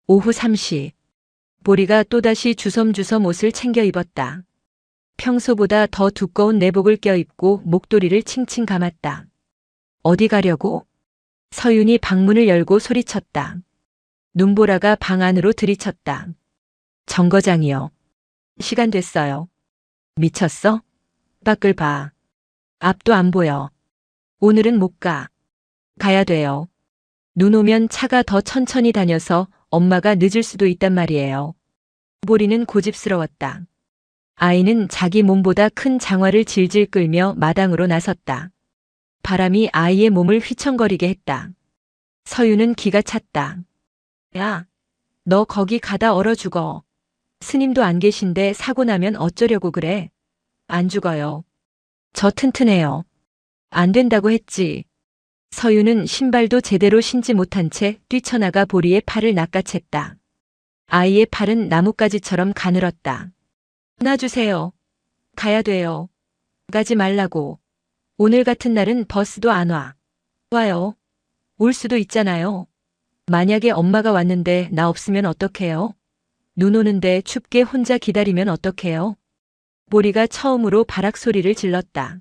[SPEAKER 1] 오후 3시. 보리가 또다시 주섬주섬 옷을 챙겨 입었다. 평소보다 더 두꺼운 내복을 껴입고 목도리를 칭칭 감았다. 어디 가려고? 서윤이 방문을 열고 소리쳤다. 눈보라가 방 안으로 들이쳤다. 정거장이요. 시간 됐어요. 미쳤어? 밖을 봐. 앞도 안 보여. 오늘은 못 가. 가야 돼요. 눈 오면 차가 더 천천히 다녀서 엄마가 늦을 수도 있단 말이에요. 보리는 고집스러웠다. 아이는 자기 몸보다 큰 장화를 질질 끌며 마당으로 나섰다. 바람이 아이의 몸을 휘청거리게 했다. 서윤은 기가 찼다. 야, 너 거기 가다 얼어 죽어. 스님도 안 계신데 사고 나면 어쩌려고 그래? 안 죽어요. 저 튼튼해요. 안 된다고 했지. 서윤은 신발도 제대로 신지 못한 채 뛰쳐나가 보리의 팔을 낚아챘다. 아이의 팔은 나뭇가지처럼 가늘었다. 놔주세요. 가야 돼요. 가지 말라고. 오늘 같은 날은 버스도 안 와. 와요. 올 수도 있잖아요. 만약에 엄마가 왔는데 나 없으면 어떡해요? 눈 오는데 춥게 혼자 기다리면 어떡해요? 보리가 처음으로 바락 소리를 질렀다.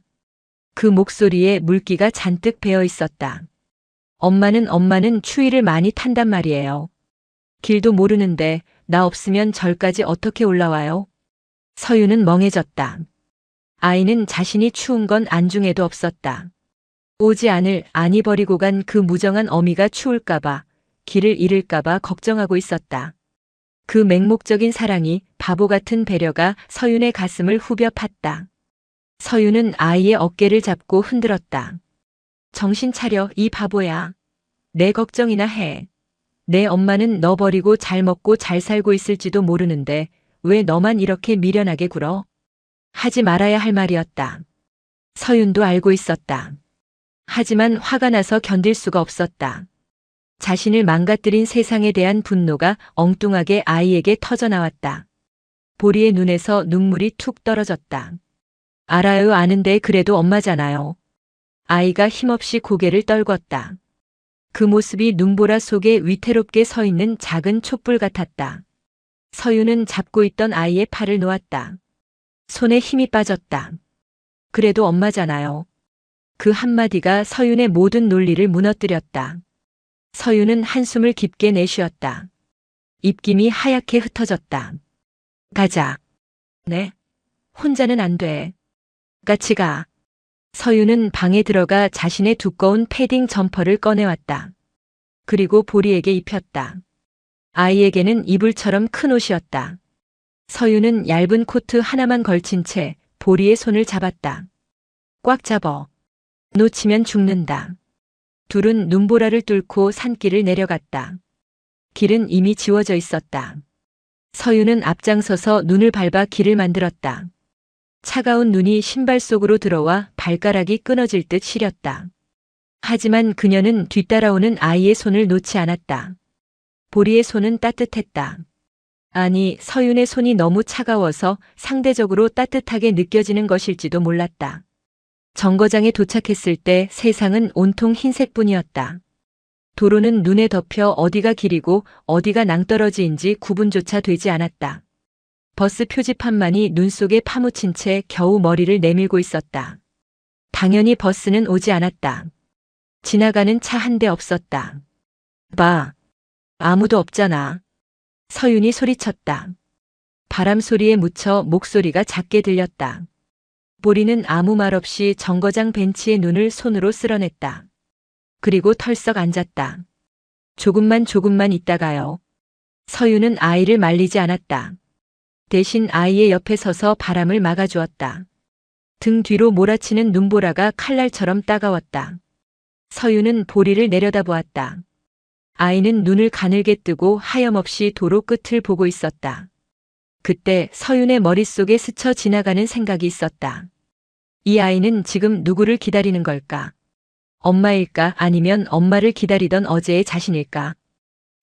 [SPEAKER 1] 그 목소리에 물기가 잔뜩 배어 있었다. 엄마는 추위를 많이 탄단 말이에요. 길도 모르는데 나 없으면 절까지 어떻게 올라와요? 서윤은 멍해졌다. 아이는 자신이 추운 건 안중에도 없었다. 오지 않을 아니 버리고 간 그 무정한 어미가 추울까봐, 길을 잃을까봐 걱정하고 있었다. 그 맹목적인 사랑이, 바보 같은 배려가 서윤의 가슴을 후벼 팠다. 서윤은 아이의 어깨를 잡고 흔들었다. 정신 차려, 이 바보야. 내 걱정이나 해. 내 엄마는 너 버리고 잘 먹고 잘 살고 있을지도 모르는데 왜 너만 이렇게 미련하게 굴어? 하지 말아야 할 말이었다. 서윤도 알고 있었다. 하지만 화가 나서 견딜 수가 없었다. 자신을 망가뜨린 세상에 대한 분노가 엉뚱하게 아이에게 터져나왔다. 보리의 눈에서 눈물이 툭 떨어졌다. 알아요, 아는데 그래도 엄마잖아요. 아이가 힘없이 고개를 떨궜다. 그 모습이 눈보라 속에 위태롭게 서 있는 작은 촛불 같았다. 서윤은 잡고 있던 아이의 팔을 놓았다. 손에 힘이 빠졌다. 그래도 엄마잖아요. 그 한마디가 서윤의 모든 논리를 무너뜨렸다. 서윤은 한숨을 깊게 내쉬었다. 입김이 하얗게 흩어졌다. 가자. 네. 혼자는 안 돼. 같이 가. 서윤은 방에 들어가 자신의 두꺼운 패딩 점퍼를 꺼내왔다. 그리고 보리에게 입혔다. 아이에게는 이불처럼 큰 옷이었다. 서윤은 얇은 코트 하나만 걸친 채 보리의 손을 잡았다. 꽉 잡어. 놓치면 죽는다. 둘은 눈보라를 뚫고 산길을 내려갔다. 길은 이미 지워져 있었다. 서윤은 앞장서서 눈을 밟아 길을 만들었다. 차가운 눈이 신발 속으로 들어와 발가락이 끊어질 듯 시렸다. 하지만 그녀는 뒤따라오는 아이의 손을 놓지 않았다. 보리의 손은 따뜻했다. 아니, 서윤의 손이 너무 차가워서 상대적으로 따뜻하게 느껴지는 것일지도 몰랐다. 정거장에 도착했을 때 세상은 온통 흰색뿐이었다. 도로는 눈에 덮여 어디가 길이고 어디가 낭떠러지인지 구분조차 되지 않았다. 버스 표지판만이 눈 속에 파묻힌 채 겨우 머리를 내밀고 있었다. 당연히 버스는 오지 않았다. 지나가는 차 한 대 없었다. 봐. 아무도 없잖아. 서윤이 소리쳤다. 바람 소리에 묻혀 목소리가 작게 들렸다. 보리는 아무 말 없이 정거장 벤치에 눈을 손으로 쓸어냈다. 그리고 털썩 앉았다. 조금만 있다가요. 서윤은 아이를 말리지 않았다. 대신 아이의 옆에 서서 바람을 막아주었다. 등 뒤로 몰아치는 눈보라가 칼날처럼 따가웠다. 서윤은 보리를 내려다보았다. 아이는 눈을 가늘게 뜨고 하염없이 도로 끝을 보고 있었다. 그때 서윤의 머릿속에 스쳐 지나가는 생각이 있었다. 이 아이는 지금 누구를 기다리는 걸까? 엄마일까? 아니면 엄마를 기다리던 어제의 자신일까?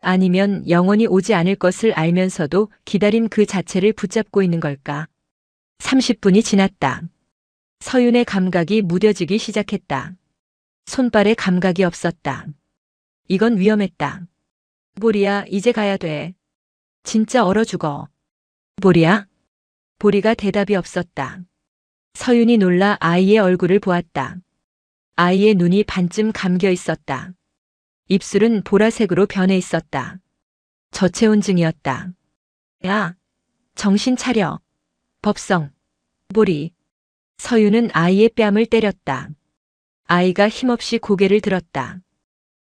[SPEAKER 1] 아니면 영원히 오지 않을 것을 알면서도 기다림 그 자체를 붙잡고 있는 걸까? 30분이 지났다. 서윤의 감각이 무뎌지기 시작했다. 손발에 감각이 없었다. 이건 위험했다. 보리야, 이제 가야 돼. 진짜 얼어 죽어. 보리야? 보리가 대답이 없었다. 서윤이 놀라 아이의 얼굴을 보았다. 아이의 눈이 반쯤 감겨 있었다. 입술은 보라색으로 변해 있었다. 저체온증이었다. 야, 정신 차려. 법성. 보리. 서윤은 아이의 뺨을 때렸다. 아이가 힘없이 고개를 들었다.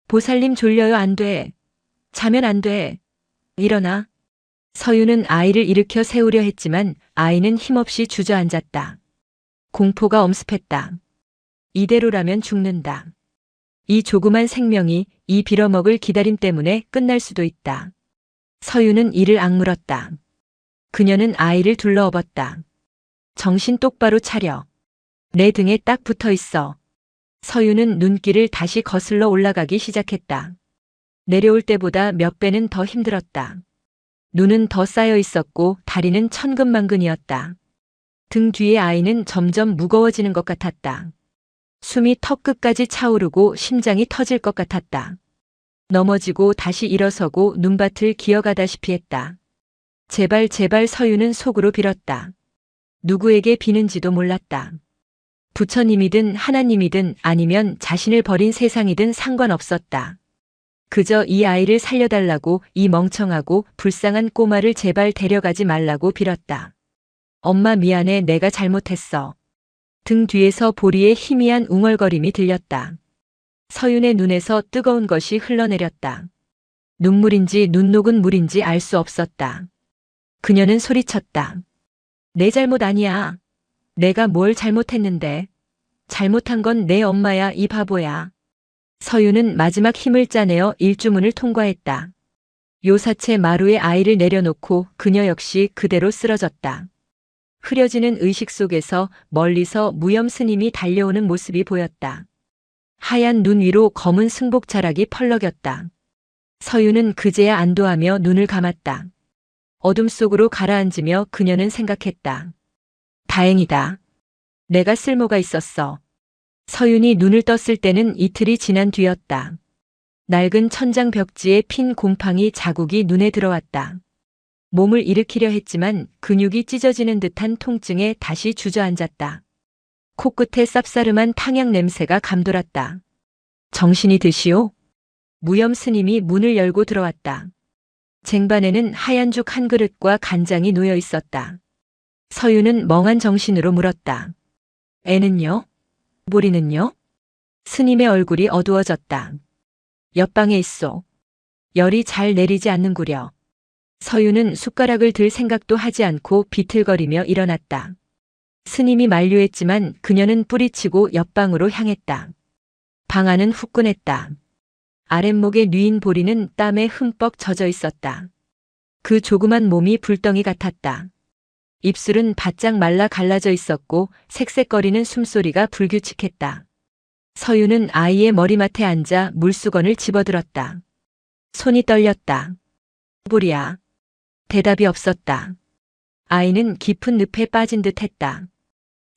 [SPEAKER 1] 보살님 졸려요. 안 돼. 자면 안 돼. 일어나. 서윤은 아이를 일으켜 세우려 했지만 아이는 힘없이 주저앉았다. 공포가 엄습했다. 이대로라면 죽는다. 이 조그만 생명이 이 빌어먹을 기다림 때문에 끝날 수도 있다. 서윤은 이를 악물었다. 그녀는 아이를 둘러업었다. 정신 똑바로 차려. 내 등에 딱 붙어 있어. 서윤은 눈길을 다시 거슬러 올라가기 시작했다. 내려올 때보다 몇 배는 더 힘들었다. 눈은 더 쌓여 있었고 다리는 천근만근이었다. 등 뒤의 아이는 점점 무거워지는 것 같았다. 숨이 턱끝까지 차오르고 심장이 터질 것 같았다. 넘어지고 다시 일어서고 눈밭을 기어가다시피 했다. 제발 서윤은 속으로 빌었다. 누구에게 비는지도 몰랐다. 부처님이든 하나님이든 아니면 자신을 버린 세상이든 상관없었다. 그저 이 아이를 살려달라고 이 멍청하고 불쌍한 꼬마를 제발 데려가지 말라고 빌었다. 엄마 미안해, 내가 잘못했어. 등 뒤에서 보리의 희미한 웅얼거림이 들렸다. 서윤의 눈에서 뜨거운 것이 흘러내렸다. 눈물인지 눈 녹은 물인지 알 수 없었다. 그녀는 소리쳤다. 내 잘못 아니야. 내가 뭘 잘못했는데. 잘못한 건 내 엄마야, 이 바보야. 서윤은 마지막 힘을 짜내어 일주문을 통과했다. 요사체 마루에 아이를 내려놓고 그녀 역시 그대로 쓰러졌다. 흐려지는 의식 속에서 멀리서 무염 스님이 달려오는 모습이 보였다. 하얀 눈 위로 검은 승복 자락이 펄럭였다. 서윤은 그제야 안도하며 눈을 감았다. 어둠 속으로 가라앉으며 그녀는 생각했다. 다행이다. 내가 쓸모가 있었어. 서윤이 눈을 떴을 때는 이틀이 지난 뒤였다. 낡은 천장 벽지에 핀 곰팡이 자국이 눈에 들어왔다. 몸을 일으키려 했지만 근육이 찢어지는 듯한 통증에 다시 주저앉았다. 코끝에 쌉싸름한 탕약 냄새가 감돌았다. 정신이 드시오? 무염 스님이 문을 열고 들어왔다. 쟁반에는 하얀 죽 한 그릇과 간장이 놓여 있었다. 서유는 멍한 정신으로 물었다. 애는요? 보리는요? 스님의 얼굴이 어두워졌다. 옆방에 있소. 열이 잘 내리지 않는구려. 서유는 숟가락을 들 생각도 하지 않고 비틀거리며 일어났다. 스님이 만류했지만 그녀는 뿌리치고 옆방으로 향했다. 방 안은 후끈했다. 아랫목에 뉘인 보리는 땀에 흠뻑 젖어 있었다. 그 조그만 몸이 불덩이 같았다. 입술은 바짝 말라 갈라져 있었고 색색거리는 숨소리가 불규칙했다. 서유는 아이의 머리맡에 앉아 물수건을 집어들었다. 손이 떨렸다. 보리야. 대답이 없었다. 아이는 깊은 늪에 빠진 듯 했다.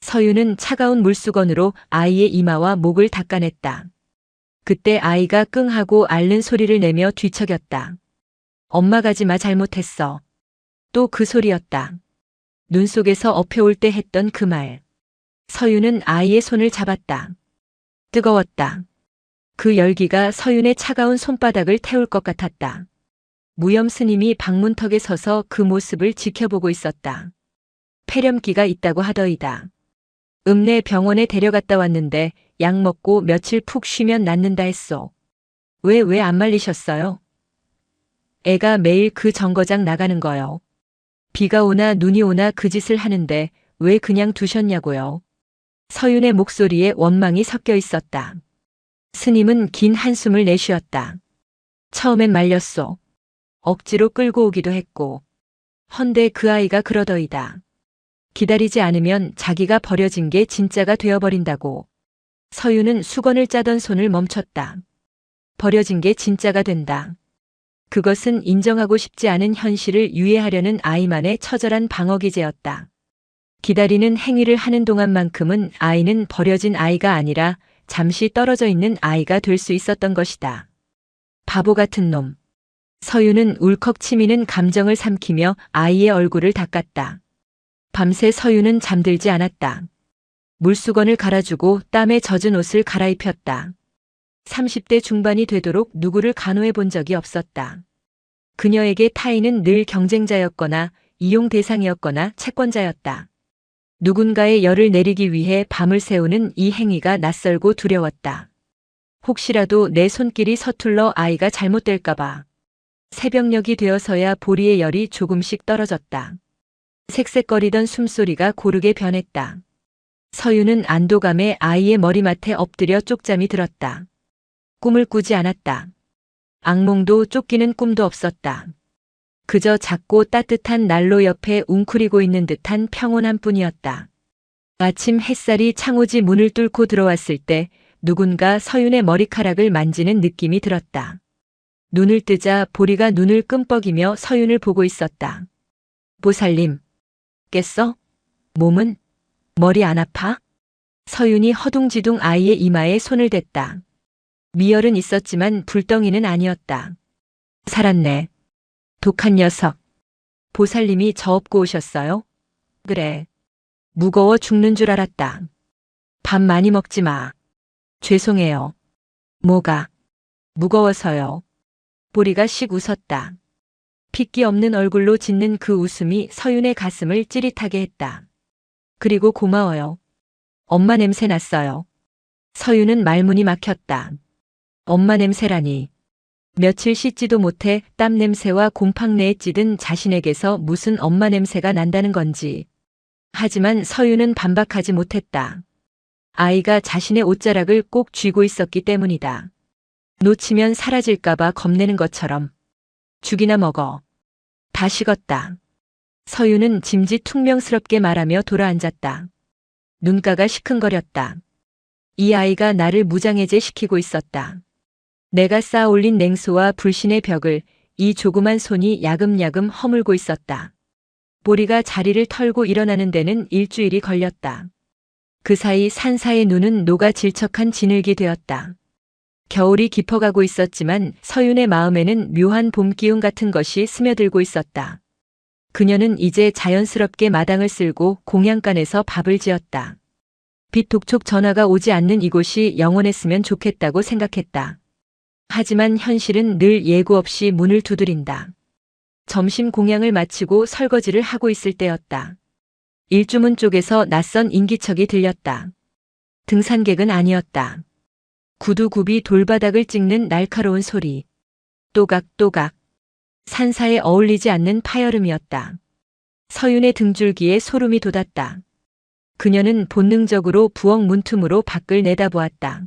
[SPEAKER 1] 서유는 차가운 물수건으로 아이의 이마와 목을 닦아냈다. 그때 아이가 끙하고 앓는 소리를 내며 뒤척였다. 엄마 가지마 잘못했어. 또 그 소리였다. 눈 속에서 엎혀올 때 했던 그 말. 서유는 아이의 손을 잡았다. 뜨거웠다. 그 열기가 서윤의 차가운 손바닥을 태울 것 같았다. 무염 스님이 방문턱에 서서 그 모습을 지켜보고 있었다. 폐렴기가 있다고 하더이다. 읍내 병원에 데려갔다 왔는데 약 먹고 며칠 푹 쉬면 낫는다 했소. 왜 안 말리셨어요? 애가 매일 그 정거장 나가는 거요. 비가 오나 눈이 오나 그 짓을 하는데 왜 그냥 두셨냐고요. 서윤의 목소리에 원망이 섞여 있었다. 스님은 긴 한숨을 내쉬었다. 처음엔 말렸소. 억지로 끌고 오기도 했고. 헌데 그 아이가 그러더이다. 기다리지 않으면 자기가 버려진 게 진짜가 되어버린다고. 서윤은 수건을 짜던 손을 멈췄다. 버려진 게 진짜가 된다. 그것은 인정하고 싶지 않은 현실을 유예하려는 아이만의 처절한 방어기제였다. 기다리는 행위를 하는 동안만큼은 아이는 버려진 아이가 아니라 잠시 떨어져 있는 아이가 될 수 있었던 것이다. 바보 같은 놈. 서유는 울컥 치미는 감정을 삼키며 아이의 얼굴을 닦았다. 밤새 서유는 잠들지 않았다. 물수건을 갈아주고 땀에 젖은 옷을 갈아입혔다. 30대 중반이 되도록 누구를 간호해 본 적이 없었다. 그녀에게 타인은 늘 경쟁자였거나 이용 대상이었거나 채권자였다. 누군가의 열을 내리기 위해 밤을 새우는 이 행위가 낯설고 두려웠다. 혹시라도 내 손길이 서툴러 아이가 잘못될까봐. 새벽녘이 되어서야 보리의 열이 조금씩 떨어졌다. 색색거리던 숨소리가 고르게 변했다. 서유는 안도감에 아이의 머리맡에 엎드려 쪽잠이 들었다. 꿈을 꾸지 않았다. 악몽도 쫓기는 꿈도 없었다. 그저 작고 따뜻한 난로 옆에 웅크리고 있는 듯한 평온함 뿐이었다. 아침 햇살이 창호지 문을 뚫고 들어왔을 때 누군가 서윤의 머리카락을 만지는 느낌이 들었다. 눈을 뜨자 보리가 눈을 끔뻑이며 서윤을 보고 있었다. 보살님, 깼어? 몸은? 머리 안 아파? 서윤이 허둥지둥 아이의 이마에 손을 댔다. 미열은 있었지만 불덩이는 아니었다. 살았네. 독한 녀석. 보살님이 저 업고 오셨어요? 그래. 무거워 죽는 줄 알았다. 밥 많이 먹지 마. 죄송해요. 뭐가? 무거워서요. 보리가 씩 웃었다. 핏기 없는 얼굴로 짓는 그 웃음이 서윤의 가슴을 찌릿하게 했다. 그리고 고마워요. 엄마 냄새 났어요. 서윤은 말문이 막혔다. 엄마 냄새라니. 며칠 씻지도 못해 땀 냄새와 곰팡내에 찌든 자신에게서 무슨 엄마 냄새가 난다는 건지. 하지만 서윤은 반박하지 못했다. 아이가 자신의 옷자락을 꼭 쥐고 있었기 때문이다. 놓치면 사라질까봐 겁내는 것처럼. 죽이나 먹어. 다 식었다. 서윤은 짐짓퉁명스럽게 말하며 돌아앉았다. 눈가가 시큰거렸다. 이 아이가 나를 무장해제시키고 있었다. 내가 쌓아 올린 냉소와 불신의 벽을 이 조그만 손이 야금야금 허물고 있었다. 보리가 자리를 털고 일어나는 데는 일주일이 걸렸다. 그 사이 산사의 눈은 녹아 질척한 진흙이 되었다. 겨울이 깊어가고 있었지만 서윤의 마음에는 묘한 봄 기운 같은 것이 스며들고 있었다. 그녀는 이제 자연스럽게 마당을 쓸고 공양간에서 밥을 지었다. 빛 독촉 전화가 오지 않는 이곳이 영원했으면 좋겠다고 생각했다. 하지만 현실은 늘 예고 없이 문을 두드린다. 점심 공양을 마치고 설거지를 하고 있을 때였다. 일주문 쪽에서 낯선 인기척이 들렸다. 등산객은 아니었다. 구두굽이 돌바닥을 찍는 날카로운 소리. 또각또각. 산사에 어울리지 않는 파여름이었다. 서윤의 등줄기에 소름이 돋았다. 그녀는 본능적으로 부엌 문틈으로 밖을 내다보았다.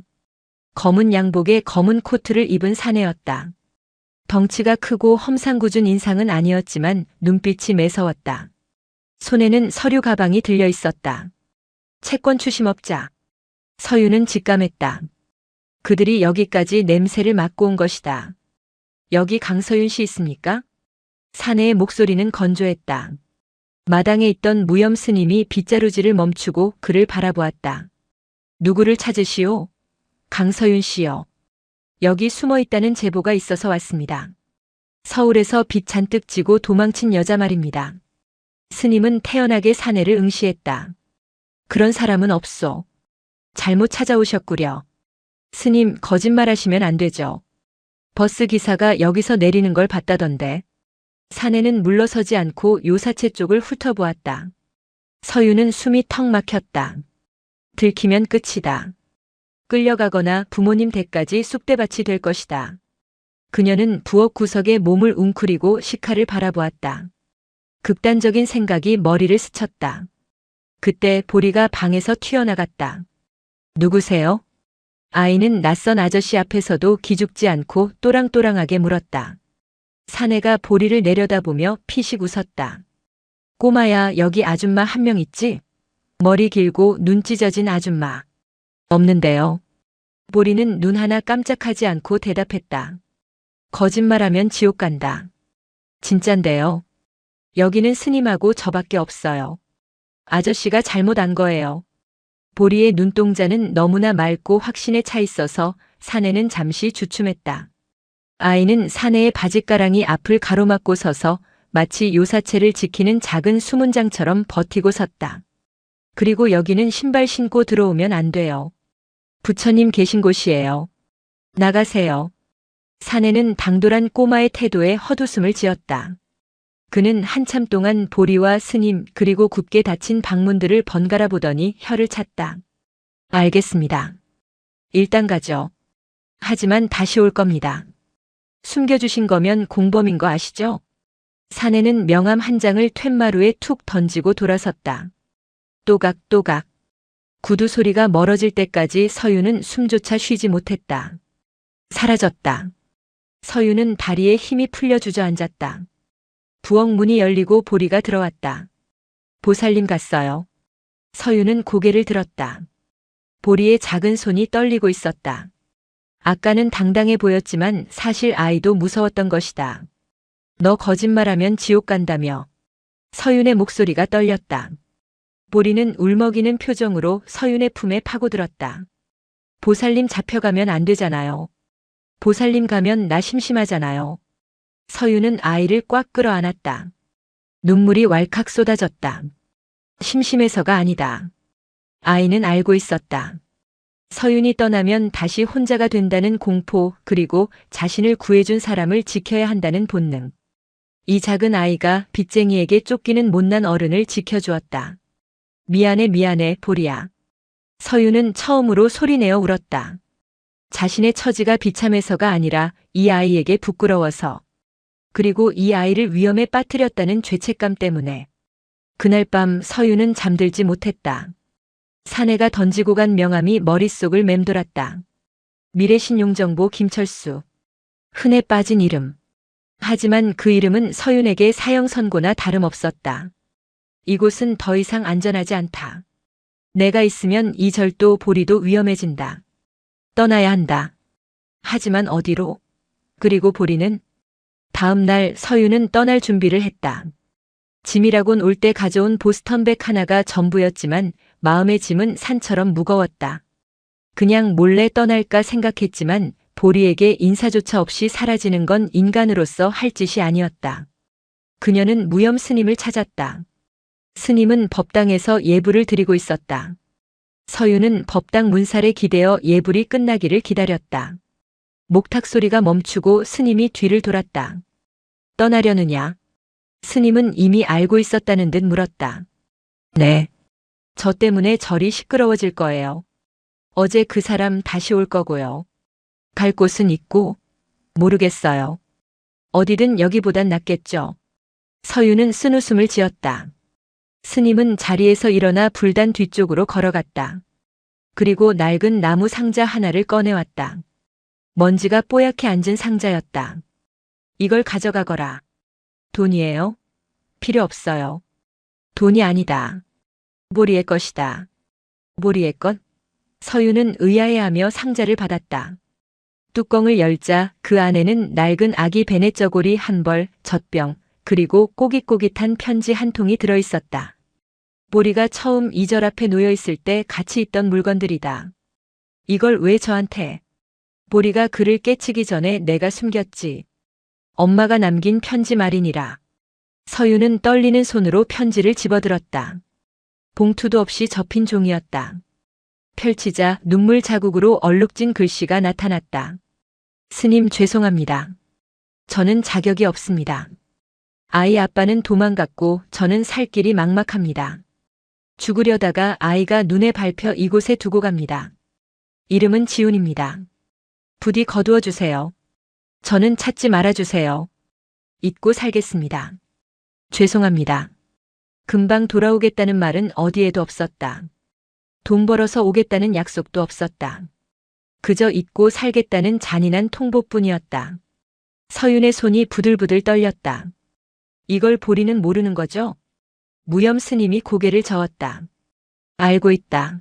[SPEAKER 1] 검은 양복에 검은 코트를 입은 사내였다. 덩치가 크고 험상궂은 인상은 아니었지만 눈빛이 매서웠다. 손에는 서류 가방이 들려 있었다. 채권 추심업자. 서윤은 직감했다. 그들이 여기까지 냄새를 맡고 온 것이다. 여기 강서윤 씨 있습니까? 사내의 목소리는 건조했다. 마당에 있던 무염 스님이 빗자루질을 멈추고 그를 바라보았다. 누구를 찾으시오? 강서윤 씨요. 여기 숨어 있다는 제보가 있어서 왔습니다. 서울에서 빚 잔뜩 지고 도망친 여자 말입니다. 스님은 태연하게 사내를 응시했다. 그런 사람은 없소. 잘못 찾아오셨구려. 스님, 거짓말하시면 안 되죠. 버스 기사가 여기서 내리는 걸 봤다던데. 사내는 물러서지 않고 요사체 쪽을 훑어보았다. 서윤은 숨이 턱 막혔다. 들키면 끝이다. 끌려가거나 부모님 댁까지 쑥대밭이 될 것이다. 그녀는 부엌 구석에 몸을 웅크리고 시카를 바라보았다. 극단적인 생각이 머리를 스쳤다. 그때 보리가 방에서 튀어나갔다. 누구세요? 아이는 낯선 아저씨 앞에서도 기죽지 않고 또랑또랑하게 물었다. 사내가 보리를 내려다보며 피식 웃었다. 꼬마야, 여기 아줌마 한 명 있지? 머리 길고 눈 찢어진 아줌마. 없는데요. 보리는 눈 하나 깜짝하지 않고 대답했다. 거짓말하면 지옥 간다. 진짠데요. 여기는 스님하고 저밖에 없어요. 아저씨가 잘못 안 거예요. 보리의 눈동자는 너무나 맑고 확신에 차 있어서 사내는 잠시 주춤했다. 아이는 사내의 바짓가랑이 앞을 가로막고 서서 마치 요사체를 지키는 작은 수문장처럼 버티고 섰다. 그리고 여기는 신발 신고 들어오면 안 돼요. 부처님 계신 곳이에요. 나가세요. 사내는 당돌한 꼬마의 태도에 헛웃음을 지었다. 그는 한참 동안 보리와 스님 그리고 굳게 닫힌 방문들을 번갈아 보더니 혀를 찼다. 알겠습니다. 일단 가죠. 하지만 다시 올 겁니다. 숨겨주신 거면 공범인 거 아시죠? 사내는 명함 한 장을 툇마루에 툭 던지고 돌아섰다. 또각또각. 구두 소리가 멀어질 때까지 서윤은 숨조차 쉬지 못했다. 사라졌다. 서윤은 다리에 힘이 풀려 주저앉았다. 부엌 문이 열리고 보리가 들어왔다. 보살님 갔어요. 서윤은 고개를 들었다. 보리의 작은 손이 떨리고 있었다. 아까는 당당해 보였지만 사실 아이도 무서웠던 것이다. 너 거짓말하면 지옥 간다며. 서윤의 목소리가 떨렸다. 보리는 울먹이는 표정으로 서윤의 품에 파고들었다. 보살님 잡혀가면 안 되잖아요. 보살님 가면 나 심심하잖아요. 서윤은 아이를 꽉 끌어안았다. 눈물이 왈칵 쏟아졌다. 심심해서가 아니다. 아이는 알고 있었다. 서윤이 떠나면 다시 혼자가 된다는 공포 그리고 자신을 구해준 사람을 지켜야 한다는 본능. 이 작은 아이가 빚쟁이에게 쫓기는 못난 어른을 지켜주었다. 미안해 미안해 보리야. 서윤은 처음으로 소리내어 울었다. 자신의 처지가 비참해서가 아니라 이 아이에게 부끄러워서. 그리고 이 아이를 위험에 빠뜨렸다는 죄책감 때문에. 그날 밤 서윤은 잠들지 못했다. 사내가 던지고 간 명함이 머릿속을 맴돌았다. 미래신용정보 김철수. 흔해 빠진 이름. 하지만 그 이름은 서윤에게 사형 선고나 다름없었다. 이곳은 더 이상 안전하지 않다. 내가 있으면 이 절도 보리도 위험해진다. 떠나야 한다. 하지만 어디로? 그리고 보리는? 다음 날 서윤은 떠날 준비를 했다. 짐이라곤 올 때 가져온 보스턴백 하나가 전부였지만 마음의 짐은 산처럼 무거웠다. 그냥 몰래 떠날까 생각했지만 보리에게 인사조차 없이 사라지는 건 인간으로서 할 짓이 아니었다. 그녀는 무염 스님을 찾았다. 스님은 법당에서 예불을 드리고 있었다. 서유는 법당 문살에 기대어 예불이 끝나기를 기다렸다. 목탁 소리가 멈추고 스님이 뒤를 돌았다. 떠나려느냐? 스님은 이미 알고 있었다는 듯 물었다. 네. 저 때문에 절이 시끄러워질 거예요. 어제 그 사람 다시 올 거고요. 갈 곳은 있고 모르겠어요. 어디든 여기보단 낫겠죠. 서유는 쓴웃음을 지었다. 스님은 자리에서 일어나 불단 뒤쪽으로 걸어갔다. 그리고 낡은 나무 상자 하나를 꺼내왔다. 먼지가 뽀얗게 앉은 상자였다. 이걸 가져가거라. 돈이에요? 필요 없어요. 돈이 아니다. 보리의 것이다. 보리의 것? 서유는 의아해하며 상자를 받았다. 뚜껑을 열자 그 안에는 낡은 아기 베네쩌고리 한 벌, 젖병, 그리고 꼬깃꼬깃한 편지 한 통이 들어있었다. 보리가 처음 이 절 앞에 놓여있을 때 같이 있던 물건들이다. 이걸 왜 저한테? 보리가 글을 깨치기 전에 내가 숨겼지. 엄마가 남긴 편지 말이니라. 서유는 떨리는 손으로 편지를 집어들었다. 봉투도 없이 접힌 종이었다. 펼치자 눈물 자국으로 얼룩진 글씨가 나타났다. 스님 죄송합니다. 저는 자격이 없습니다. 아이 아빠는 도망갔고 저는 살 길이 막막합니다. 죽으려다가 아이가 눈에 밟혀 이곳에 두고 갑니다. 이름은 지훈입니다. 부디 거두어 주세요. 저는 찾지 말아주세요. 잊고 살겠습니다. 죄송합니다. 금방 돌아오겠다는 말은 어디에도 없었다. 돈 벌어서 오겠다는 약속도 없었다. 그저 잊고 살겠다는 잔인한 통보뿐이었다. 서윤의 손이 부들부들 떨렸다. 이걸 보리는 모르는 거죠? 무염 스님이 고개를 저었다. 알고 있다.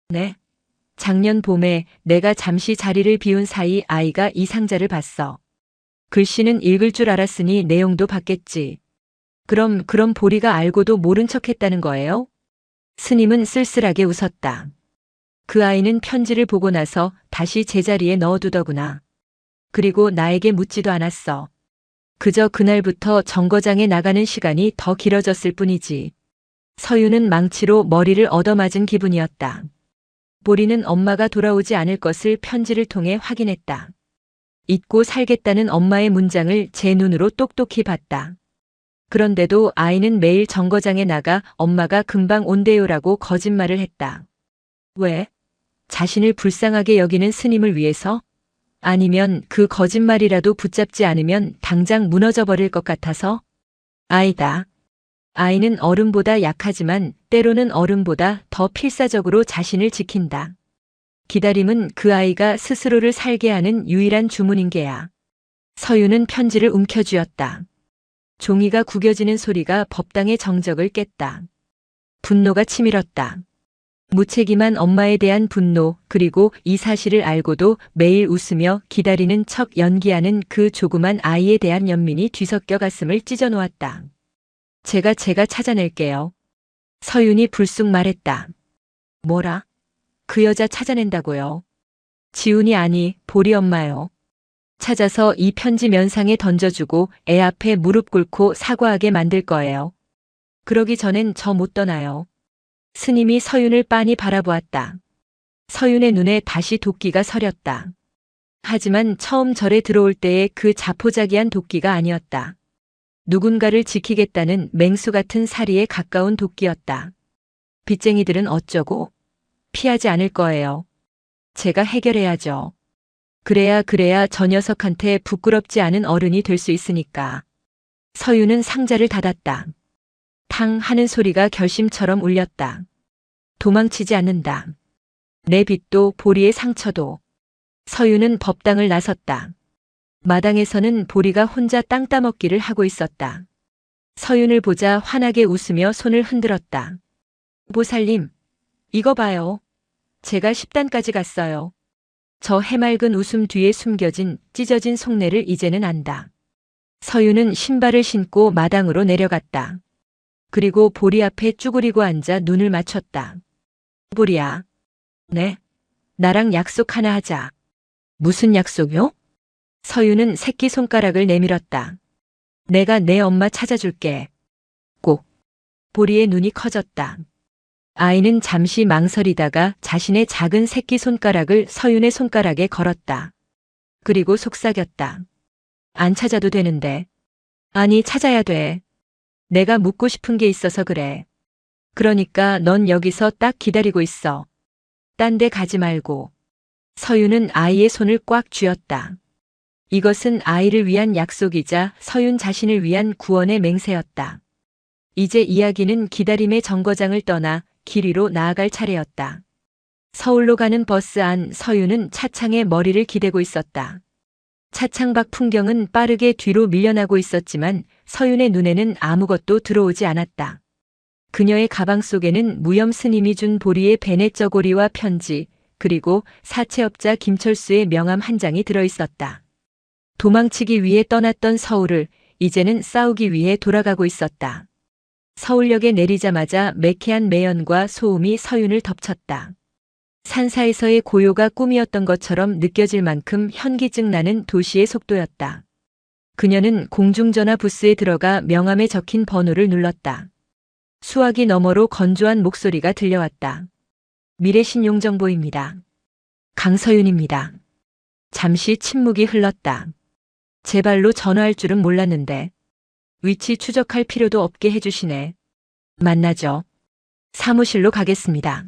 [SPEAKER 1] 네. 작년 봄에 내가 잠시 자리를 비운 사이 아이가 이 상자를 봤어. 글씨는 읽을 줄 알았으니 내용도 봤겠지. 그럼 보리가 알고도 모른 척했다는 거예요? 스님은 쓸쓸하게 웃었다. 그 아이는 편지를 보고 나서 다시 제자리에 넣어두더구나. 그리고 나에게 묻지도 않았어. 그저 그날부터 정거장에 나가는 시간이 더 길어졌을 뿐이지. 서유는 망치로 머리를 얻어맞은 기분이었다. 보리는 엄마가 돌아오지 않을 것을 편지를 통해 확인했다. 잊고 살겠다는 엄마의 문장을 제 눈으로 똑똑히 봤다. 그런데도 아이는 매일 정거장에 나가 엄마가 금방 온대요라고 거짓말을 했다. 왜? 자신을 불쌍하게 여기는 스님을 위해서? 아니면 그 거짓말이라도 붙잡지 않으면 당장 무너져 버릴 것 같아서? 아이다. 아이는 어른보다 약하지만 때로는 어른보다 더 필사적으로 자신을 지킨다. 기다림은 그 아이가 스스로를 살게 하는 유일한 주문인 게야. 서유는 편지를 움켜쥐었다. 종이가 구겨지는 소리가 법당의 정적을 깼다. 분노가 치밀었다. 무책임한 엄마에 대한 분노, 그리고 이 사실을 알고도 매일 웃으며 기다리는 척 연기하는 그 조그만 아이에 대한 연민이 뒤섞여 가슴을 찢어놓았다. 제가 찾아낼게요. 서윤이 불쑥 말했다. 뭐라? 그 여자 찾아낸다고요? 지훈이 아니, 보리 엄마요. 찾아서 이 편지 면상에 던져주고 애 앞에 무릎 꿇고 사과하게 만들 거예요. 그러기 전엔 저 못 떠나요. 스님이 서윤을 빤히 바라보았다. 서윤의 눈에 다시 도끼가 서렸다. 하지만 처음 절에 들어올 때의 그 자포자기한 도끼가 아니었다. 누군가를 지키겠다는 맹수 같은 사리에 가까운 도끼였다. 빚쟁이들은 어쩌고? 피하지 않을 거예요. 제가 해결해야죠. 그래야 저 녀석한테 부끄럽지 않은 어른이 될 수 있으니까. 서윤은 상자를 닫았다. 탕 하는 소리가 결심처럼 울렸다. 도망치지 않는다. 내 빚도 보리의 상처도. 서윤은 법당을 나섰다. 마당에서는 보리가 혼자 땅 따먹기를 하고 있었다. 서윤을 보자 환하게 웃으며 손을 흔들었다. 보살님, 이거 봐요. 제가 10단까지 갔어요. 저 해맑은 웃음 뒤에 숨겨진 찢어진 속내를 이제는 안다. 서윤은 신발을 신고 마당으로 내려갔다. 그리고 보리 앞에 쭈그리고 앉아 눈을 맞췄다. 보리야. 네. 나랑 약속 하나 하자. 무슨 약속이요? 서윤은 새끼손가락을 내밀었다. 내가 내 엄마 찾아줄게. 꼭. 보리의 눈이 커졌다. 아이는 잠시 망설이다가 자신의 작은 새끼 손가락을 서윤의 손가락에 걸었다. 그리고 속삭였다. 안 찾아도 되는데. 아니, 찾아야 돼. 내가 묻고 싶은 게 있어서 그래. 그러니까 넌 여기서 딱 기다리고 있어. 딴 데 가지 말고. 서윤은 아이의 손을 꽉 쥐었다. 이것은 아이를 위한 약속이자 서윤 자신을 위한 구원의 맹세였다. 이제 이야기는 기다림의 정거장을 떠나 길 위로 나아갈 차례였다. 서울로 가는 버스 안 서윤은 차창에 머리를 기대고 있었다. 차창 밖 풍경은 빠르게 뒤로 밀려나고 있었지만 서윤의 눈에는 아무것도 들어오지 않았다. 그녀의 가방 속에는 무염 스님이 준 보리의 베네 저고리와 편지, 그리고 사채업자 김철수의 명함 한 장이 들어있었다. 도망치기 위해 떠났던 서울을 이제는 싸우기 위해 돌아가고 있었다. 서울역에 내리자마자 매캐한 매연과 소음이 서윤을 덮쳤다. 산사에서의 고요가 꿈이었던 것처럼 느껴질 만큼 현기증 나는 도시의 속도였다. 그녀는 공중전화 부스에 들어가 명함에 적힌 번호를 눌렀다. 수화기 너머로 건조한 목소리가 들려왔다. 미래신용정보입니다. 강서윤입니다. 잠시 침묵이 흘렀다. 제발로 전화할 줄은 몰랐는데. 위치 추적할 필요도 없게 해주시네. 만나죠. 사무실로 가겠습니다.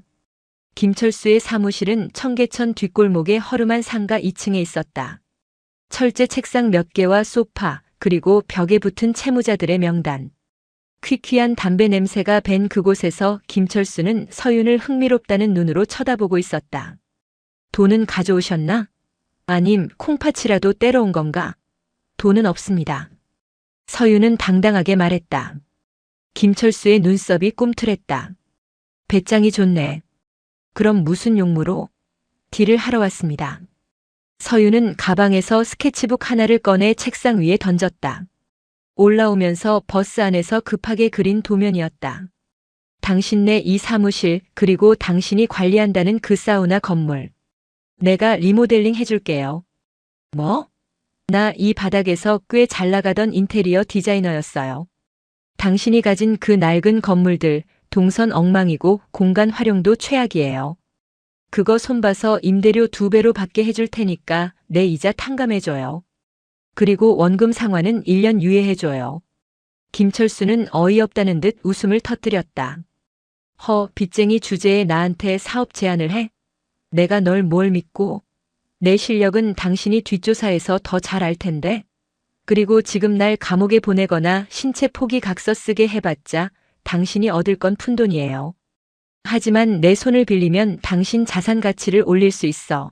[SPEAKER 1] 김철수의 사무실은 청계천 뒷골목의 허름한 상가 2층에 있었다. 철제 책상 몇 개와 소파, 그리고 벽에 붙은 채무자들의 명단. 퀴퀴한 담배 냄새가 밴 그곳에서 김철수는 서윤을 흥미롭다는 눈으로 쳐다보고 있었다. 돈은 가져오셨나? 아님 콩팥이라도 때려 온 건가? 돈은 없습니다. 서윤은 당당하게 말했다. 김철수의 눈썹이 꿈틀했다. 배짱이 좋네. 그럼 무슨 용무로? 딜을 하러 왔습니다. 서윤은 가방에서 스케치북 하나를 꺼내 책상 위에 던졌다. 올라오면서 버스 안에서 급하게 그린 도면이었다. 당신네 이 사무실, 그리고 당신이 관리한다는 그 사우나 건물. 내가 리모델링 해줄게요. 뭐? 나 이 바닥에서 꽤 잘 나가던 인테리어 디자이너였어요. 당신이 가진 그 낡은 건물들, 동선 엉망이고 공간 활용도 최악이에요. 그거 손봐서 임대료 2배로 받게 해줄 테니까 내 이자 탕감해줘요. 그리고 원금 상환은 1년 유예해줘요. 김철수는 어이없다는 듯 웃음을 터뜨렸다. 빚쟁이 주제에 나한테 사업 제안을 해? 내가 널 뭘 믿고? 내 실력은 당신이 뒷조사에서 더 잘 알 텐데. 그리고 지금 날 감옥에 보내거나 신체 포기 각서 쓰게 해봤자 당신이 얻을 건 푼돈이에요. 하지만 내 손을 빌리면 당신 자산 가치를 올릴 수 있어.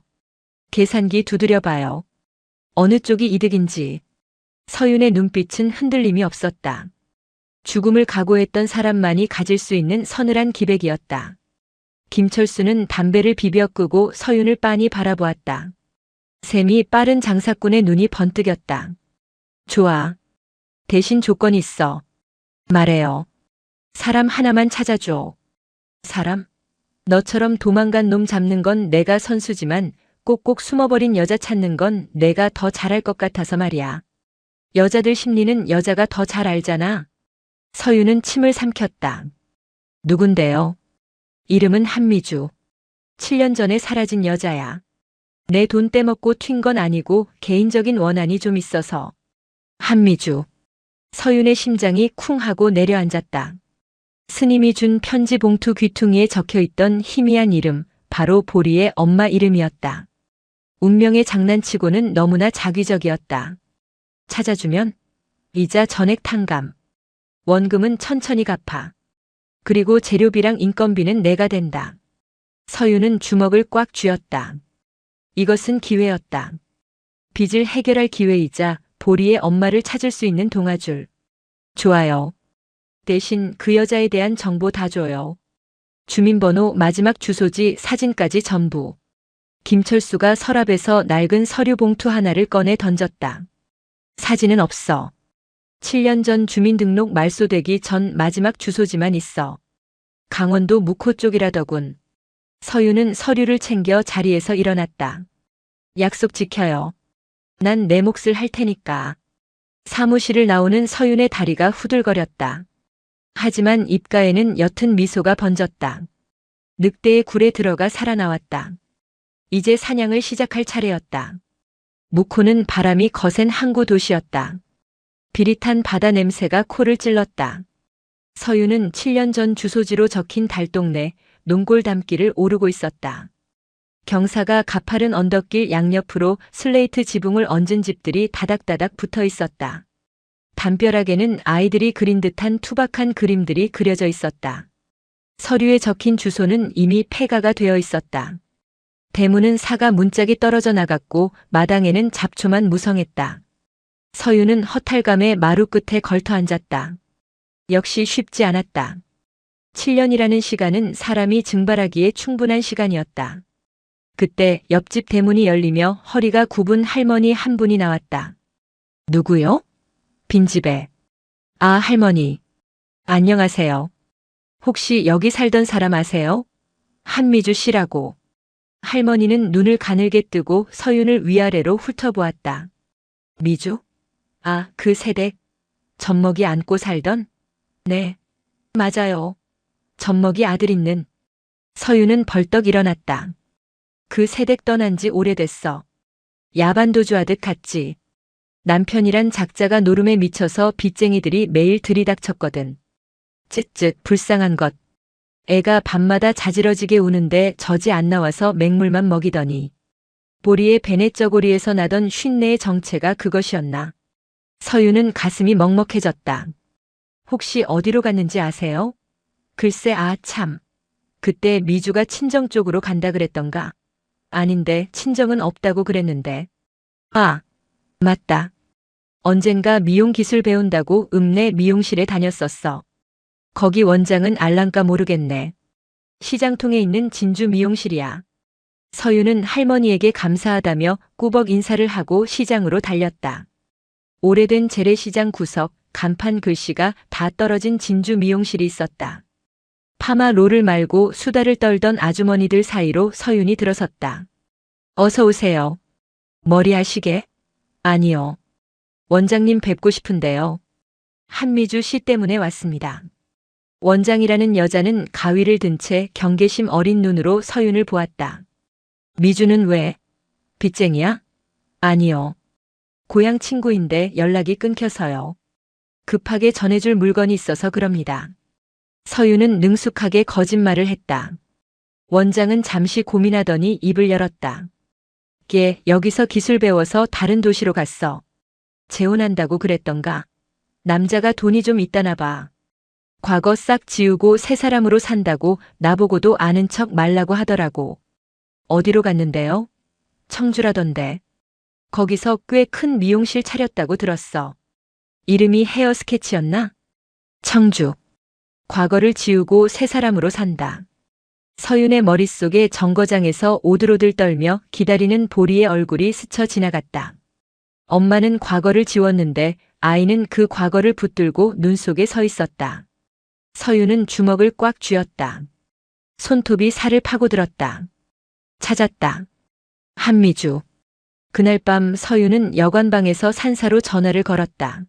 [SPEAKER 1] 계산기 두드려봐요. 어느 쪽이 이득인지. 서윤의 눈빛은 흔들림이 없었다. 죽음을 각오했던 사람만이 가질 수 있는 서늘한 기백이었다. 김철수는 담배를 비벼 끄고 서윤을 빤히 바라보았다. 셈이 빠른 장사꾼의 눈이 번뜩였다. 좋아. 대신 조건이 있어. 말해요. 사람 하나만 찾아줘. 사람? 너처럼 도망간 놈 잡는 건 내가 선수지만 꼭꼭 숨어버린 여자 찾는 건 내가 더 잘할 것 같아서 말이야. 여자들 심리는 여자가 더 잘 알잖아. 서윤은 침을 삼켰다. 누군데요? 이름은 한미주. 7년 전에 사라진 여자야. 내 돈 떼먹고 튄 건 아니고 개인적인 원한이 좀 있어서. 한미주. 서윤의 심장이 쿵 하고 내려앉았다. 스님이 준 편지 봉투 귀퉁이에 적혀있던 희미한 이름, 바로 보리의 엄마 이름이었다. 운명의 장난치고는 너무나 자기적이었다. 찾아주면? 이자 전액 탕감. 원금은 천천히 갚아. 그리고 재료비랑 인건비는 내가 된다. 서윤은 주먹을 꽉 쥐었다. 이것은 기회였다. 빚을 해결할 기회이자 보리의 엄마를 찾을 수 있는 동아줄. 좋아요. 대신 그 여자에 대한 정보 다 줘요. 주민번호, 마지막 주소지, 사진까지 전부. 김철수가 서랍에서 낡은 서류 봉투 하나를 꺼내 던졌다. 사진은 없어. 7년 전 주민등록 말소되기 전 마지막 주소지만 있어. 강원도 묵호 쪽이라더군. 서윤은 서류를 챙겨 자리에서 일어났다. 약속 지켜요. 난 내 몫을 할 테니까. 사무실을 나오는 서윤의 다리가 후들거렸다. 하지만 입가에는 옅은 미소가 번졌다. 늑대의 굴에 들어가 살아나왔다. 이제 사냥을 시작할 차례였다. 무코는 바람이 거센 항구 도시였다. 비릿한 바다 냄새가 코를 찔렀다. 서유는 7년 전 주소지로 적힌 달동네 농골 담길을 오르고 있었다. 경사가 가파른 언덕길 양옆으로 슬레이트 지붕을 얹은 집들이 다닥다닥 붙어 있었다. 담벼락에는 아이들이 그린 듯한 투박한 그림들이 그려져 있었다. 서류에 적힌 주소는 이미 폐가가 되어 있었다. 대문은 사과 문짝이 떨어져 나갔고 마당에는 잡초만 무성했다. 서유는 허탈감에 마루 끝에 걸터 앉았다. 역시 쉽지 않았다. 7년이라는 시간은 사람이 증발하기에 충분한 시간이었다. 그때 옆집 대문이 열리며 허리가 굽은 할머니 한 분이 나왔다. 누구요? 빈집에. 아, 할머니. 안녕하세요. 혹시 여기 살던 사람 아세요? 한미주 씨라고. 할머니는 눈을 가늘게 뜨고 서윤을 위아래로 훑어보았다. 미주? 아, 그 새댁. 젖먹이 안고 살던? 네. 맞아요. 젖먹이 아들 있는. 서윤은 벌떡 일어났다. 그 새댁 떠난 지 오래됐어. 야반도주하듯 갔지. 남편이란 작자가 노름에 미쳐서 빚쟁이들이 매일 들이닥쳤거든. 쯧쯧 불쌍한 것. 애가 밤마다 자지러지게 우는데 젖이 안 나와서 맹물만 먹이더니. 보리의 베네쩌고리에서 나던 쉰내의 정체가 그것이었나. 서유는 가슴이 먹먹해졌다. 혹시 어디로 갔는지 아세요? 글쎄 아 참. 그때 미주가 친정 쪽으로 간다 그랬던가. 아닌데 친정은 없다고 그랬는데. 아, 맞다. 언젠가 미용 기술 배운다고 읍내 미용실에 다녔었어. 거기 원장은 알랑까 모르겠네. 시장통에 있는 진주 미용실이야. 서유는 할머니에게 감사하다며 꾸벅 인사를 하고 시장으로 달렸다. 오래된 재래시장 구석, 간판 글씨가 다 떨어진 진주 미용실이 있었다. 파마 롤을 말고 수다를 떨던 아주머니들 사이로 서윤이 들어섰다. 어서 오세요. 머리 하시게? 아니요. 원장님 뵙고 싶은데요. 한미주 씨 때문에 왔습니다. 원장이라는 여자는 가위를 든 채 경계심 어린 눈으로 서윤을 보았다. 미주는 왜? 빚쟁이야? 아니요. 고향 친구인데 연락이 끊겨서요. 급하게 전해줄 물건이 있어서 그럽니다. 서윤은 능숙하게 거짓말을 했다. 원장은 잠시 고민하더니 입을 열었다. 걔 여기서 기술 배워서 다른 도시로 갔어. 재혼한다고 그랬던가. 남자가 돈이 좀 있다나 봐. 과거 싹 지우고 새 사람으로 산다고 나보고도 아는 척 말라고 하더라고. 어디로 갔는데요? 청주라던데. 거기서 꽤 큰 미용실 차렸다고 들었어. 이름이 헤어 스케치였나? 청주. 과거를 지우고 새 사람으로 산다. 서윤의 머릿속에 정거장에서 오들오들 떨며 기다리는 보리의 얼굴이 스쳐 지나갔다. 엄마는 과거를 지웠는데 아이는 그 과거를 붙들고 눈 속에 서 있었다. 서윤은 주먹을 꽉 쥐었다. 손톱이 살을 파고들었다. 찾았다. 한미주. 그날 밤 서윤은 여관방에서 산사로 전화를 걸었다.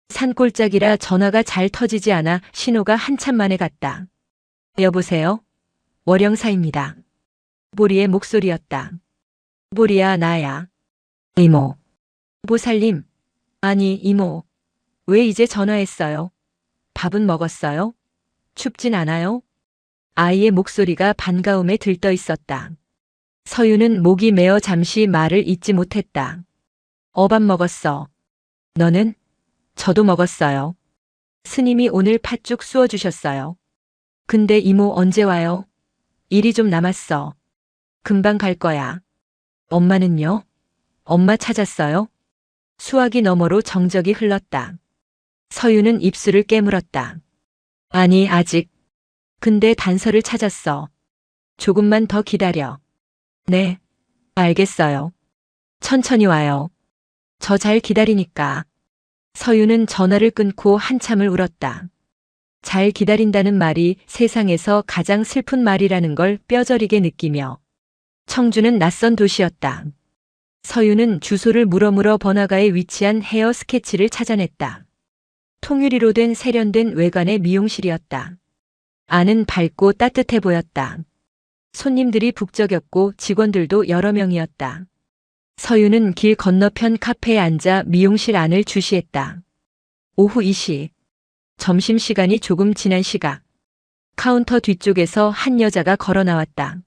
[SPEAKER 1] 산골짜기라 전화가 잘 터지지 않아 신호가 한참 만에 갔다. 여보세요? 월영사입니다. 보리의 목소리였다. 보리야, 나야. 이모. 보살님. 아니, 이모. 왜 이제 전화했어요? 밥은 먹었어요? 춥진 않아요? 아이의 목소리가 반가움에 들떠 있었다. 서유는 목이 메어 잠시 말을 잇지 못했다. 밥 먹었어. 너는? 저도 먹었어요. 스님이 오늘 팥죽 쑤어주셨어요. 근데 이모 언제 와요? 일이 좀 남았어. 금방 갈 거야. 엄마는요? 엄마 찾았어요? 수화기 너머로 정적이 흘렀다. 서유는 입술을 깨물었다. 아니, 아직. 근데 단서를 찾았어. 조금만 더 기다려. 네, 알겠어요. 천천히 와요. 저 잘 기다리니까. 서유는 전화를 끊고 한참을 울었다. 잘 기다린다는 말이 세상에서 가장 슬픈 말이라는 걸 뼈저리게 느끼며. 청주는 낯선 도시였다. 서유는 주소를 물어물어 번화가에 위치한 헤어 스케치를 찾아냈다. 통유리로 된 세련된 외관의 미용실이었다. 안은 밝고 따뜻해 보였다. 손님들이 북적였고 직원들도 여러 명이었다. 서유는 길 건너편 카페에 앉아 미용실 안을 주시했다. 오후 2시. 점심시간이 조금 지난 시각. 카운터 뒤쪽에서 한 여자가 걸어 나왔다.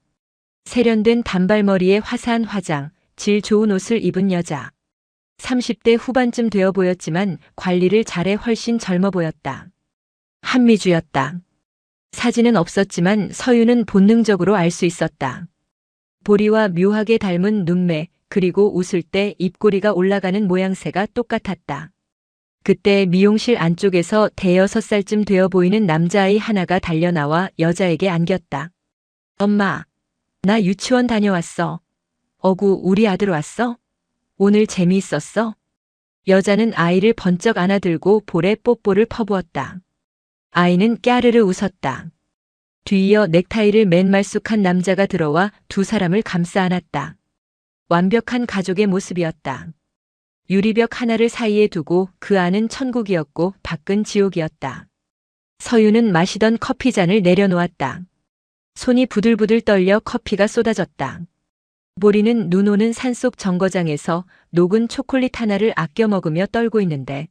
[SPEAKER 1] 세련된 단발머리에 화사한 화장, 질 좋은 옷을 입은 여자. 30대 후반쯤 되어 보였지만 관리를 잘해 훨씬 젊어 보였다. 한미주였다. 사진은 없었지만 서유는 본능적으로 알 수 있었다. 보리와 묘하게 닮은 눈매, 그리고 웃을 때 입꼬리가 올라가는 모양새가 똑같았다. 그때 미용실 안쪽에서 대여섯 살쯤 되어 보이는 남자아이 하나가 달려나와 여자에게 안겼다. 엄마, 나 유치원 다녀왔어. 어구, 우리 아들 왔어? 오늘 재미있었어? 여자는 아이를 번쩍 안아들고 볼에 뽀뽀를 퍼부었다. 아이는 깨르르 웃었다. 뒤이어 넥타이를 맨 말쑥한 남자가 들어와 두 사람을 감싸 안았다. 완벽한 가족의 모습이었다. 유리벽 하나를 사이에 두고 그 안은 천국이었고 밖은 지옥이었다. 서유는 마시던 커피잔을 내려놓았다. 손이 부들부들 떨려 커피가 쏟아졌다. 보리는 눈 오는 산속 정거장에서 녹은 초콜릿 하나를 아껴 먹으며 떨고 있는데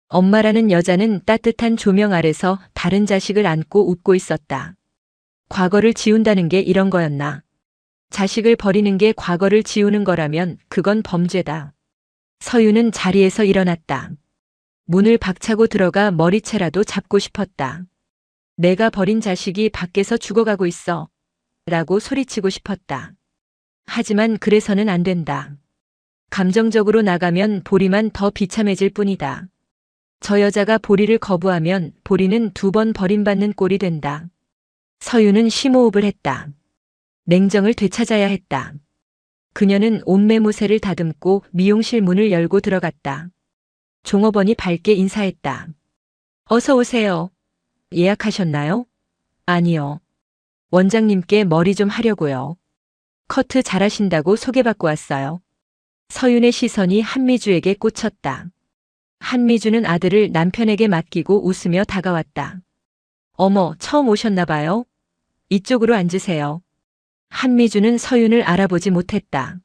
[SPEAKER 1] 엄마라는 여자는 따뜻한 조명 아래서 다른 자식을 안고 웃고 있었다. 과거를 지운다는 게 이런 거였나? 자식을 버리는 게 과거를 지우는 거라면 그건 범죄다. 서유는 자리에서 일어났다. 문을 박차고 들어가 머리채라도 잡고 싶었다. 내가 버린 자식이 밖에서 죽어가고 있어. 라고 소리치고 싶었다. 하지만 그래서는 안 된다. 감정적으로 나가면 보리만 더 비참해질 뿐이다. 저 여자가 보리를 거부하면 보리는 2번 버림받는 꼴이 된다. 서유는 심호흡을 했다. 냉정을 되찾아야 했다. 그녀는 옷매무새를 다듬고 미용실 문을 열고 들어갔다. 종업원이 밝게 인사했다. 어서 오세요. 예약하셨나요? 아니요. 원장님께 머리 좀 하려고요. 커트 잘하신다고 소개받고 왔어요. 서윤의 시선이 한미주에게 꽂혔다. 한미주는 아들을 남편에게 맡기고 웃으며 다가왔다. 어머, 처음 오셨나 봐요? 이쪽으로 앉으세요. 한미주는 서윤을 알아보지 못했다.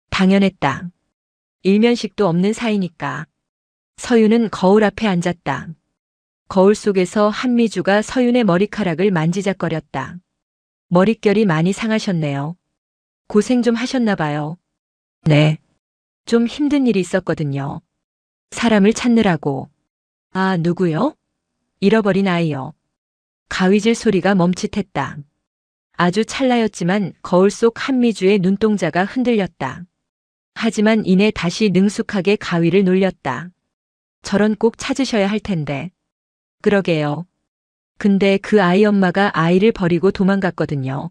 [SPEAKER 1] 당연했다. 일면식도 없는 사이니까. 서윤은 거울 앞에 앉았다. 거울 속에서 한미주가 서윤의 머리카락을 만지작거렸다. 머릿결이 많이 상하셨네요. 고생 좀 하셨나 봐요. 네. 좀 힘든 일이 있었거든요. 사람을 찾느라고. 아, 누구요? 잃어버린 아이요. 가위질 소리가 멈칫했다. 아주 찰나였지만 거울 속 한미주의 눈동자가 흔들렸다. 하지만 이내 다시 능숙하게 가위를 놀렸다. 저런 꼭 찾으셔야 할 텐데. 그러게요. 근데 그 아이 엄마가 아이를 버리고 도망갔거든요.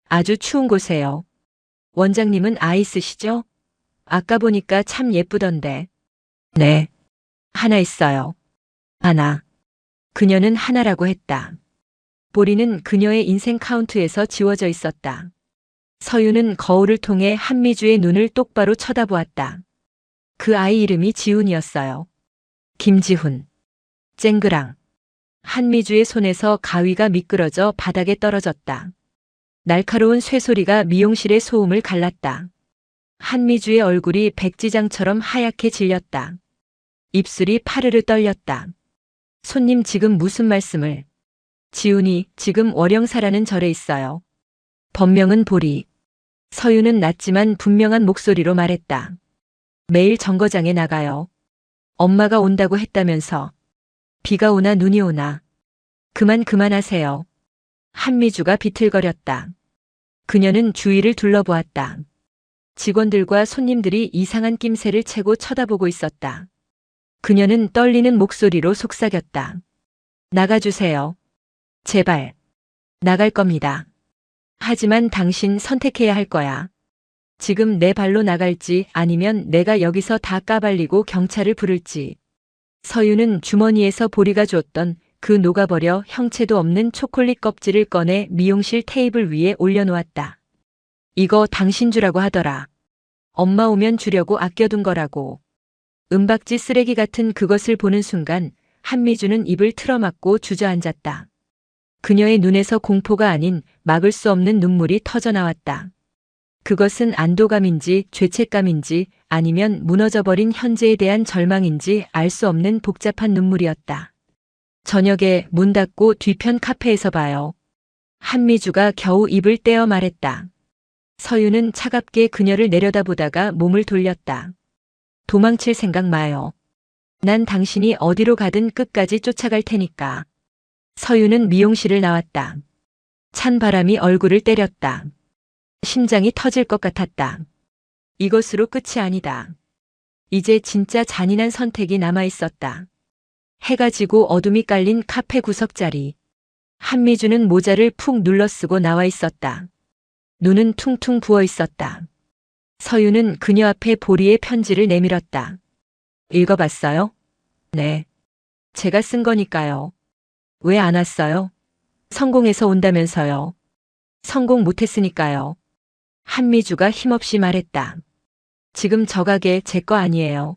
[SPEAKER 1] 아주 추운 곳에요. 원장님은 아이 있으시죠? 아까 보니까 참 예쁘던데. 네. 하나 있어요. 하나. 그녀는 하나라고 했다. 보리는 그녀의 인생 카운트에서 지워져 있었다. 서유는 거울을 통해 한미주의 눈을 똑바로 쳐다보았다. 그 아이 이름이 지훈이었어요. 김지훈. 쨍그랑. 한미주의 손에서 가위가 미끄러져 바닥에 떨어졌다. 날카로운 쇠소리가 미용실의 소음을 갈랐다. 한미주의 얼굴이 백지장처럼 하얗게 질렸다. 입술이 파르르 떨렸다. 손님 지금 무슨 말씀을? 지훈이 지금 월영사라는 절에 있어요. 본명은 보리. 서유는 낮지만 분명한 목소리로 말했다. 매일 정거장에 나가요. 엄마가 온다고 했다면서. 비가 오나 눈이 오나. 그만하세요. 한미주가 비틀거렸다. 그녀는 주위를 둘러보았다. 직원들과 손님들이 이상한 낌새를 채고 쳐다보고 있었다. 그녀는 떨리는 목소리로 속삭였다. 나가주세요. 제발. 나갈 겁니다. 하지만 당신 선택해야 할 거야. 지금 내 발로 나갈지 아니면 내가 여기서 다 까발리고 경찰을 부를지. 서유는 주머니에서 보리가 줬던 그 녹아버려 형체도 없는 초콜릿 껍질을 꺼내 미용실 테이블 위에 올려놓았다. 이거 당신 주라고 하더라. 엄마 오면 주려고 아껴둔 거라고. 은박지 쓰레기 같은 그것을 보는 순간 한미주는 입을 틀어막고 주저앉았다. 그녀의 눈에서 공포가 아닌 막을 수 없는 눈물이 터져나왔다. 그것은 안도감인지 죄책감인지 아니면 무너져버린 현재에 대한 절망인지 알 수 없는 복잡한 눈물이었다. 저녁에 문 닫고 뒤편 카페에서 봐요. 한미주가 겨우 입을 떼어 말했다. 서유는 차갑게 그녀를 내려다보다가 몸을 돌렸다. 도망칠 생각 마요. 난 당신이 어디로 가든 끝까지 쫓아갈 테니까. 서유는 미용실을 나왔다. 찬 바람이 얼굴을 때렸다. 심장이 터질 것 같았다. 이것으로 끝이 아니다. 이제 진짜 잔인한 선택이 남아 있었다. 해가 지고 어둠이 깔린 카페 구석자리. 한미주는 모자를 푹 눌러쓰고 나와 있었다. 눈은 퉁퉁 부어 있었다. 서유는 그녀 앞에 보리의 편지를 내밀었다. 읽어봤어요? 네. 제가 쓴 거니까요. 왜 안 왔어요? 성공해서 온다면서요. 성공 못했으니까요. 한미주가 힘없이 말했다. 지금 저 가게 제 거 아니에요.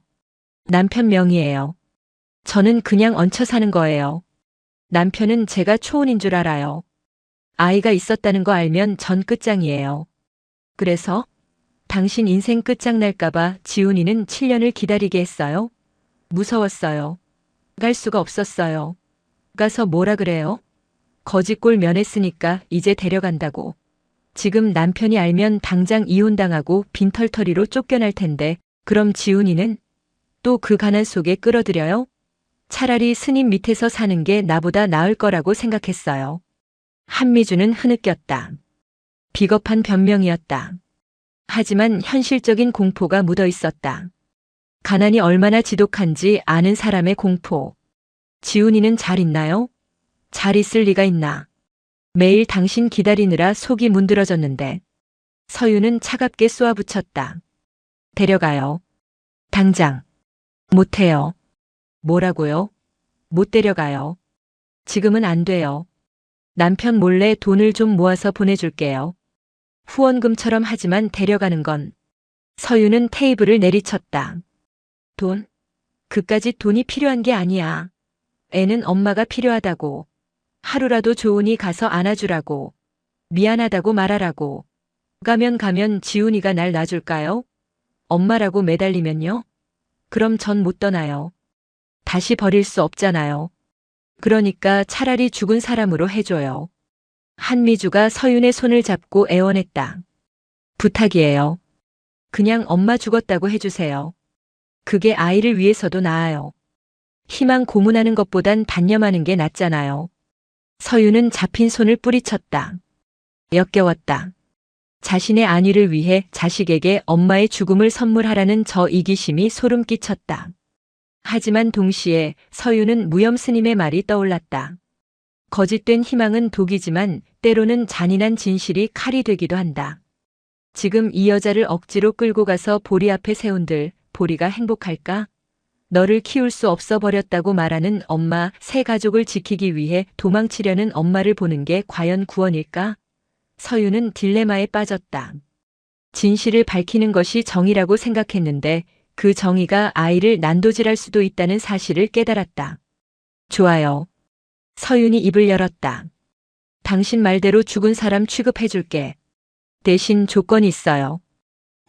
[SPEAKER 1] 남편 명의예요. 저는 그냥 얹혀 사는 거예요. 남편은 제가 초혼인 줄 알아요. 아이가 있었다는 거 알면 전 끝장이에요. 그래서 당신 인생 끝장날까봐 지훈이는 7년을 기다리게 했어요? 무서웠어요. 갈 수가 없었어요. 가서 뭐라 그래요? 거지꼴 면했으니까 이제 데려간다고. 지금 남편이 알면 당장 이혼당하고 빈털터리로 쫓겨날 텐데 그럼 지훈이는 또 그 가난 속에 끌어들여요? 차라리 스님 밑에서 사는 게 나보다 나을 거라고 생각했어요. 한미주는 흐느꼈다. 비겁한 변명이었다. 하지만 현실적인 공포가 묻어 있었다. 가난이 얼마나 지독한지 아는 사람의 공포. 지훈이는 잘 있나요? 잘 있을 리가 있나? 매일 당신 기다리느라 속이 문드러졌는데. 서유는 차갑게 쏘아붙였다. 데려가요. 당장. 못해요. 뭐라고요? 못 데려가요. 지금은 안 돼요. 남편 몰래 돈을 좀 모아서 보내줄게요. 후원금처럼 하지만 데려가는 건. 서유는 테이블을 내리쳤다. 돈? 그까짓 돈이 필요한 게 아니야. 애는 엄마가 필요하다고. 하루라도 좋으니 가서 안아주라고. 미안하다고 말하라고. 가면 지훈이가 날 놔줄까요? 엄마라고 매달리면요? 그럼 전 못 떠나요. 다시 버릴 수 없잖아요. 그러니까 차라리 죽은 사람으로 해줘요. 한미주가 서윤의 손을 잡고 애원했다. 부탁이에요. 그냥 엄마 죽었다고 해주세요. 그게 아이를 위해서도 나아요. 희망 고문하는 것보단 단념하는 게 낫잖아요. 서윤은 잡힌 손을 뿌리쳤다. 역겨웠다. 자신의 안위를 위해 자식에게 엄마의 죽음을 선물하라는 저 이기심이 소름 끼쳤다. 하지만 동시에 서윤은 무염 스님의 말이 떠올랐다. 거짓된 희망은 독이지만 때로는 잔인한 진실이 칼이 되기도 한다. 지금 이 여자를 억지로 끌고 가서 보리 앞에 세운들 보리가 행복할까? 너를 키울 수 없어 버렸다고 말하는 엄마, 새 가족을 지키기 위해 도망치려는 엄마를 보는 게 과연 구원일까? 서윤은 딜레마에 빠졌다. 진실을 밝히는 것이 정의라고 생각했는데 그 정의가 아이를 난도질할 수도 있다는 사실을 깨달았다. 좋아요. 서윤이 입을 열었다. 당신 말대로 죽은 사람 취급해줄게. 대신 조건이 있어요.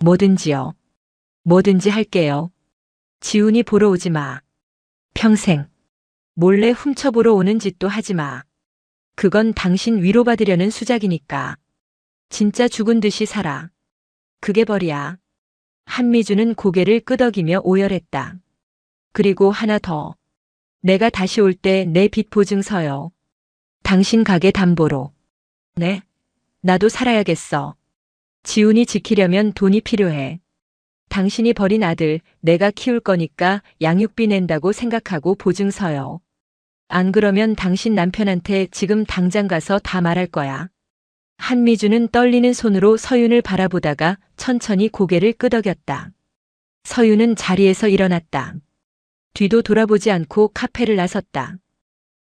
[SPEAKER 1] 뭐든지요. 뭐든지 할게요. 지훈이 보러 오지 마. 평생. 몰래 훔쳐보러 오는 짓도 하지 마. 그건 당신 위로받으려는 수작이니까. 진짜 죽은 듯이 살아. 그게 벌이야. 한미주는 고개를 끄덕이며 오열했다. 그리고 하나 더. 내가 다시 올 때 내 빚 보증서요. 당신 가게 담보로. 네? 나도 살아야겠어. 지훈이 지키려면 돈이 필요해. 당신이 버린 아들 내가 키울 거니까 양육비 낸다고 생각하고 보증서요. 안 그러면 당신 남편한테 지금 당장 가서 다 말할 거야. 한미주는 떨리는 손으로 서윤을 바라보다가 천천히 고개를 끄덕였다. 서윤은 자리에서 일어났다. 뒤도 돌아보지 않고 카페를 나섰다.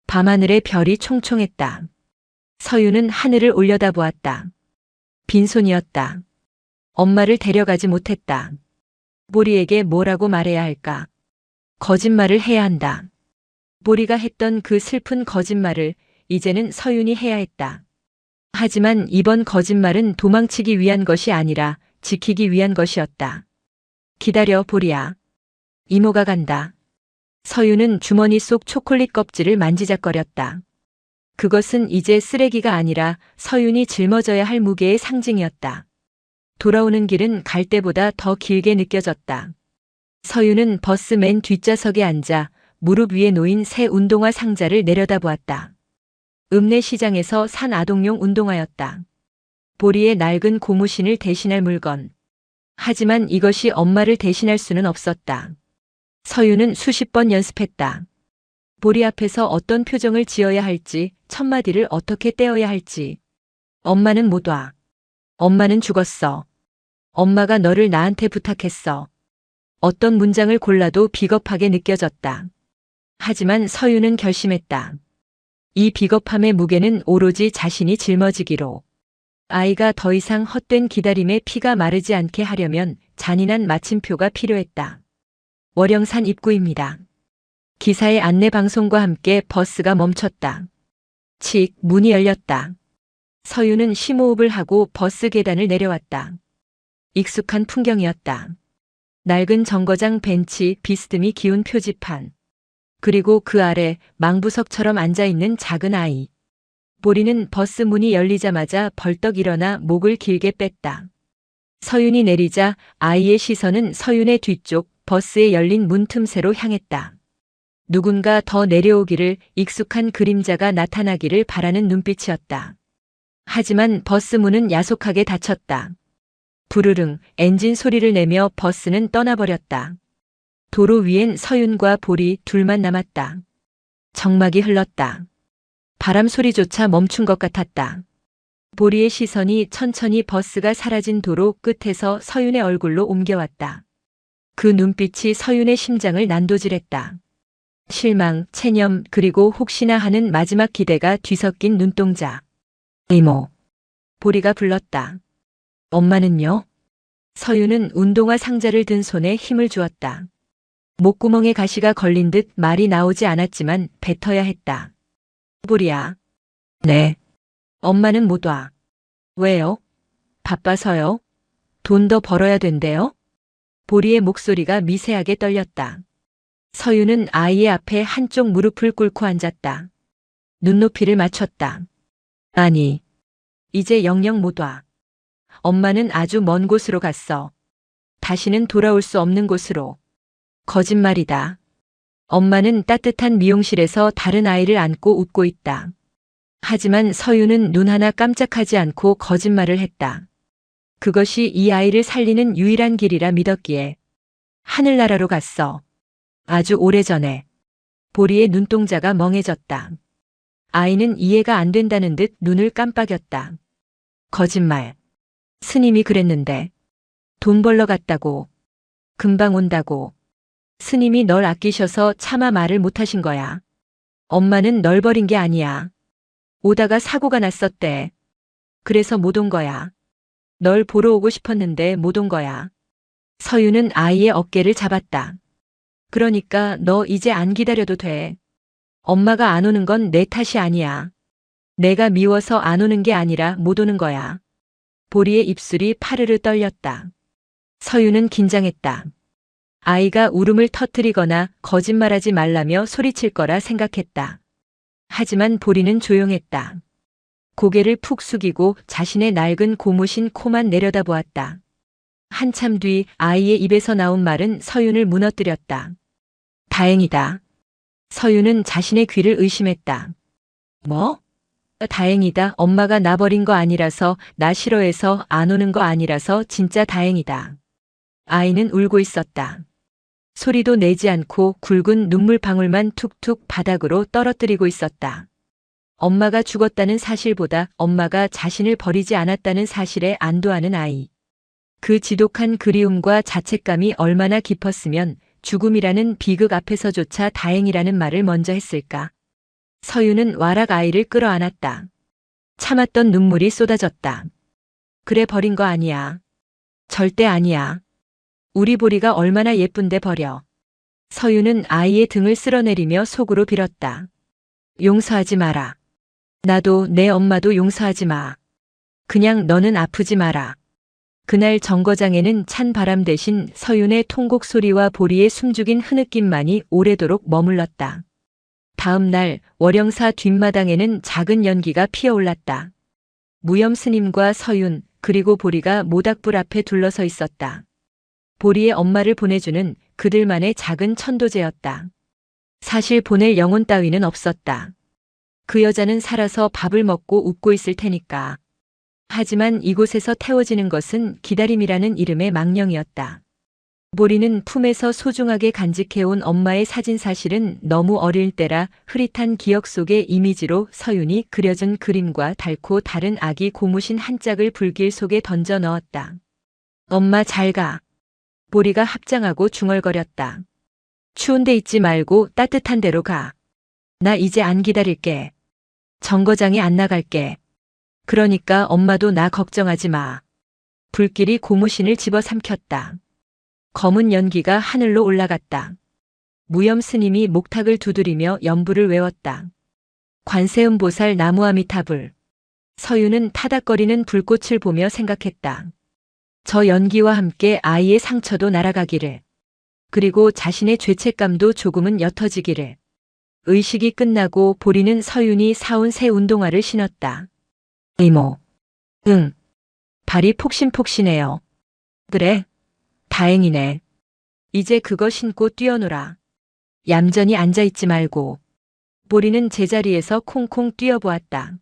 [SPEAKER 1] 밤하늘에 별이 총총했다. 서윤은 하늘을 올려다보았다. 빈손이었다. 엄마를 데려가지 못했다. 보리에게 뭐라고 말해야 할까? 거짓말을 해야 한다. 보리가 했던 그 슬픈 거짓말을 이제는 서윤이 해야 했다. 하지만 이번 거짓말은 도망치기 위한 것이 아니라 지키기 위한 것이었다. 기다려, 보리야. 이모가 간다. 서윤은 주머니 속 초콜릿 껍질을 만지작거렸다. 그것은 이제 쓰레기가 아니라 서윤이 짊어져야 할 무게의 상징이었다. 돌아오는 길은 갈 때보다 더 길게 느껴졌다. 서윤은 버스 맨 뒷좌석에 앉아 무릎 위에 놓인 새 운동화 상자를 내려다보았다. 읍내시장에서 산 아동용 운동화였다. 보리의 낡은 고무신을 대신할 물건. 하지만 이것이 엄마를 대신할 수는 없었다. 서윤은 수십 번 연습했다. 보리 앞에서 어떤 표정을 지어야 할지, 첫마디를 어떻게 떼어야 할지. 엄마는 못 와. 엄마는 죽었어. 엄마가 너를 나한테 부탁했어. 어떤 문장을 골라도 비겁하게 느껴졌다. 하지만 서윤은 결심했다. 이 비겁함의 무게는 오로지 자신이 짊어지기로. 아이가 더 이상 헛된 기다림에 피가 마르지 않게 하려면 잔인한 마침표가 필요했다. 월영산 입구입니다. 기사의 안내 방송과 함께 버스가 멈췄다. 칙, 문이 열렸다. 서윤은 심호흡을 하고 버스 계단을 내려왔다. 익숙한 풍경이었다. 낡은 정거장 벤치, 비스듬히 기운 표지판. 그리고 그 아래 망부석처럼 앉아있는 작은 아이. 보리는 버스 문이 열리자마자 벌떡 일어나 목을 길게 뺐다. 서윤이 내리자 아이의 시선은 서윤의 뒤쪽 버스에 열린 문 틈새로 향했다. 누군가 더 내려오기를, 익숙한 그림자가 나타나기를 바라는 눈빛이었다. 하지만 버스 문은 야속하게 닫혔다. 부르릉 엔진 소리를 내며 버스는 떠나버렸다. 도로 위엔 서윤과 보리 둘만 남았다. 정막이 흘렀다. 바람 소리조차 멈춘 것 같았다. 보리의 시선이 천천히 버스가 사라진 도로 끝에서 서윤의 얼굴로 옮겨왔다. 그 눈빛이 서윤의 심장을 난도질했다. 실망, 체념, 그리고 혹시나 하는 마지막 기대가 뒤섞인 눈동자. 이모. 보리가 불렀다. 엄마는요? 서윤은 운동화 상자를 든 손에 힘을 주었다. 목구멍에 가시가 걸린 듯 말이 나오지 않았지만 뱉어야 했다. 보리야. 네. 엄마는 못 와. 왜요? 바빠서요? 돈 더 벌어야 된대요? 보리의 목소리가 미세하게 떨렸다. 서윤은 아이의 앞에 한쪽 무릎을 꿇고 앉았다. 눈높이를 맞췄다. 아니, 이제 영영 못 와. 엄마는 아주 먼 곳으로 갔어. 다시는 돌아올 수 없는 곳으로. 거짓말이다. 엄마는 따뜻한 미용실에서 다른 아이를 안고 웃고 있다. 하지만 서윤은 눈 하나 깜짝하지 않고 거짓말을 했다. 그것이 이 아이를 살리는 유일한 길이라 믿었기에. 하늘나라로 갔어. 아주 오래전에. 보리의 눈동자가 멍해졌다. 아이는 이해가 안 된다는 듯 눈을 깜빡였다. 거짓말. 스님이 그랬는데. 돈 벌러 갔다고. 금방 온다고. 스님이 널 아끼셔서 차마 말을 못하신 거야. 엄마는 널 버린 게 아니야. 오다가 사고가 났었대. 그래서 못 온 거야. 널 보러 오고 싶었는데 못 온 거야. 서윤은 아이의 어깨를 잡았다. 그러니까 너 이제 안 기다려도 돼. 엄마가 안 오는 건 내 탓이 아니야. 내가 미워서 안 오는 게 아니라 못 오는 거야. 보리의 입술이 파르르 떨렸다. 서윤은 긴장했다. 아이가 울음을 터뜨리거나 거짓말하지 말라며 소리칠 거라 생각했다. 하지만 보리는 조용했다. 고개를 푹 숙이고 자신의 낡은 고무신 코만 내려다보았다. 한참 뒤 아이의 입에서 나온 말은 서윤을 무너뜨렸다. 다행이다. 서윤은 자신의 귀를 의심했다. 뭐? 다행이다. 엄마가 나 버린 거 아니라서, 나 싫어해서 안 오는 거 아니라서 진짜 다행이다. 아이는 울고 있었다. 소리도 내지 않고 굵은 눈물방울만 툭툭 바닥으로 떨어뜨리고 있었다. 엄마가 죽었다는 사실보다 엄마가 자신을 버리지 않았다는 사실에 안도하는 아이. 그 지독한 그리움과 자책감이 얼마나 깊었으면 죽음이라는 비극 앞에서조차 다행이라는 말을 먼저 했을까. 서윤은 와락 아이를 끌어안았다. 참았던 눈물이 쏟아졌다. 그래, 버린 거 아니야. 절대 아니야. 우리 보리가 얼마나 예쁜데 버려. 서윤은 아이의 등을 쓸어내리며 속으로 빌었다. 용서하지 마라. 나도 내 엄마도 용서하지 마. 그냥 너는 아프지 마라. 그날 정거장에는 찬 바람 대신 서윤의 통곡 소리와 보리의 숨죽인 흐느낌만이 오래도록 머물렀다. 다음 날 월영사 뒷마당에는 작은 연기가 피어올랐다. 무염 스님과 서윤 그리고 보리가 모닥불 앞에 둘러서 있었다. 보리의 엄마를 보내주는 그들만의 작은 천도제였다. 사실 보낼 영혼 따위는 없었다. 그 여자는 살아서 밥을 먹고 웃고 있을 테니까. 하지만 이곳에서 태워지는 것은 기다림이라는 이름의 망령이었다. 보리는 품에서 소중하게 간직해온 엄마의 사진 사실은 너무 어릴 때라 흐릿한 기억 속의 이미지로 서윤이 그려준 그림과 닳고 다른 아기 고무신 한 짝을 불길 속에 던져 넣었다. 엄마 잘 가. 보리가 합장하고 중얼거렸다. 추운 데 있지 말고 따뜻한 데로 가. 나 이제 안 기다릴게. 정거장에 안 나갈게. 그러니까 엄마도 나 걱정하지 마. 불길이 고무신을 집어삼켰다. 검은 연기가 하늘로 올라갔다. 무염 스님이 목탁을 두드리며 연부를 외웠다. 관세음보살 나무아미타불. 서윤은 타닥거리는 불꽃을 보며 생각했다. 저 연기와 함께 아이의 상처도 날아가기를. 그리고 자신의 죄책감도 조금은 옅어지기를. 의식이 끝나고 보리는 서윤이 사온 새 운동화를 신었다. 이모. 응. 발이 폭신폭신해요. 그래. 다행이네. 이제 그거 신고 뛰어놀아. 얌전히 앉아있지 말고. 보리는 제자리에서 콩콩 뛰어보았다.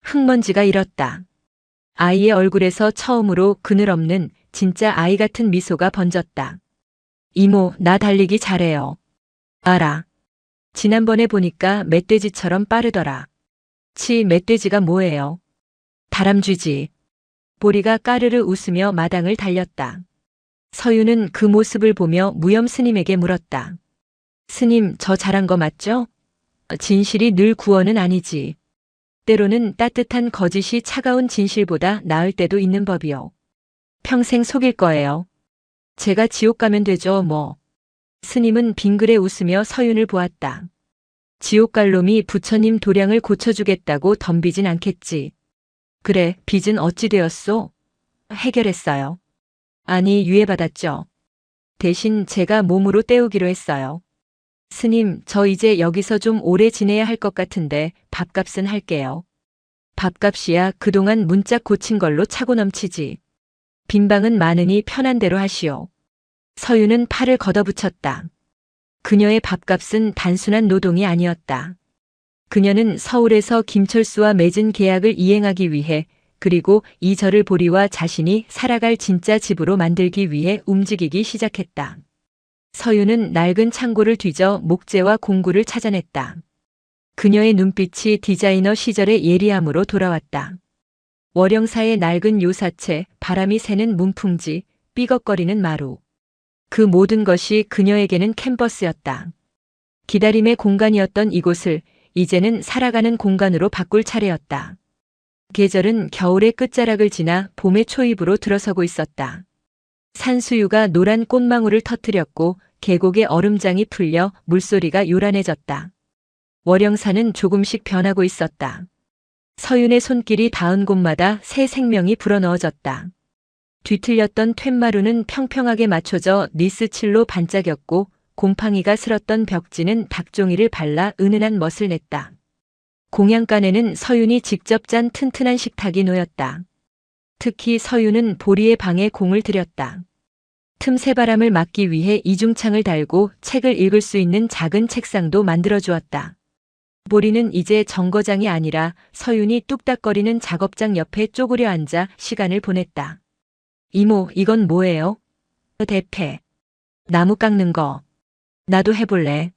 [SPEAKER 1] 흙먼지가 일었다. 아이의 얼굴에서 처음으로 그늘 없는 진짜 아이 같은 미소가 번졌다. 이모, 나 달리기 잘해요. 알아. 지난번에 보니까 멧돼지처럼 빠르더라. 멧돼지가 뭐예요? 다람쥐지. 보리가 까르르 웃으며 마당을 달렸다. 서윤은 그 모습을 보며 무염 스님에게 물었다. 스님, 저 잘한 거 맞죠? 진실이 늘 구원은 아니지. 때로는 따뜻한 거짓이 차가운 진실보다 나을 때도 있는 법이요. 평생 속일 거예요. 제가 지옥 가면 되죠, 뭐. 스님은 빙그레 웃으며 서윤을 보았다. 지옥 갈 놈이 부처님 도량을 고쳐주겠다고 덤비진 않겠지. 그래, 빚은 어찌 되었소? 해결했어요. 아니, 유예받았죠. 대신 제가 몸으로 때우기로 했어요. 스님, 저 이제 여기서 좀 오래 지내야 할 것 같은데 밥값은 할게요. 밥값이야 그동안 문짝 고친 걸로 차고 넘치지. 빈방은 많으니 편한 대로 하시오. 서윤은 팔을 걷어붙였다. 그녀의 밥값은 단순한 노동이 아니었다. 그녀는 서울에서 김철수와 맺은 계약을 이행하기 위해 그리고 이 절을 보리와 자신이 살아갈 진짜 집으로 만들기 위해 움직이기 시작했다. 서윤은 낡은 창고를 뒤져 목재와 공구를 찾아냈다. 그녀의 눈빛이 디자이너 시절의 예리함으로 돌아왔다. 월영사의 낡은 요사체, 바람이 새는 문풍지, 삐걱거리는 마루. 그 모든 것이 그녀에게는 캔버스였다. 기다림의 공간이었던 이곳을 이제는 살아가는 공간으로 바꿀 차례였다. 계절은 겨울의 끝자락을 지나 봄의 초입으로 들어서고 있었다. 산수유가 노란 꽃망울을 터뜨렸고 계곡의 얼음장이 풀려 물소리가 요란해졌다. 월영사는 조금씩 변하고 있었다. 서윤의 손길이 닿은 곳마다 새 생명이 불어넣어졌다. 뒤틀렸던 툇마루는 평평하게 맞춰져 니스칠로 반짝였고 곰팡이가 슬었던 벽지는 닭종이를 발라 은은한 멋을 냈다. 공양간에는 서윤이 직접 짠 튼튼한 식탁이 놓였다. 특히 서윤은 보리의 방에 공을 들였다. 틈새 바람을 막기 위해 이중창을 달고 책을 읽을 수 있는 작은 책상도 만들어 주었다. 보리는 이제 정거장이 아니라 서윤이 뚝딱거리는 작업장 옆에 쪼그려 앉아 시간을 보냈다. 이모, 이건 뭐예요? 대패. 나무 깎는 거. 나도 해볼래.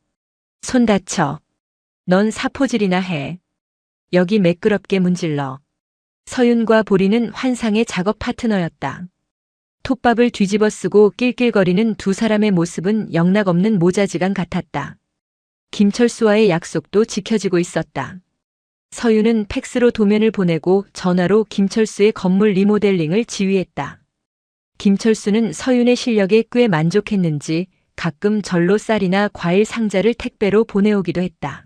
[SPEAKER 1] 손 다쳐. 넌 사포질이나 해. 여기 매끄럽게 문질러. 서윤과 보리는 환상의 작업 파트너였다. 톱밥을 뒤집어 쓰고 낄낄거리는 두 사람의 모습은 영락없는 모자지간 같았다. 김철수와의 약속도 지켜지고 있었다. 서윤은 팩스로 도면을 보내고 전화로 김철수의 건물 리모델링을 지휘했다. 김철수는 서윤의 실력에 꽤 만족했는지 가끔 절로 쌀이나 과일 상자를 택배로 보내오기도 했다.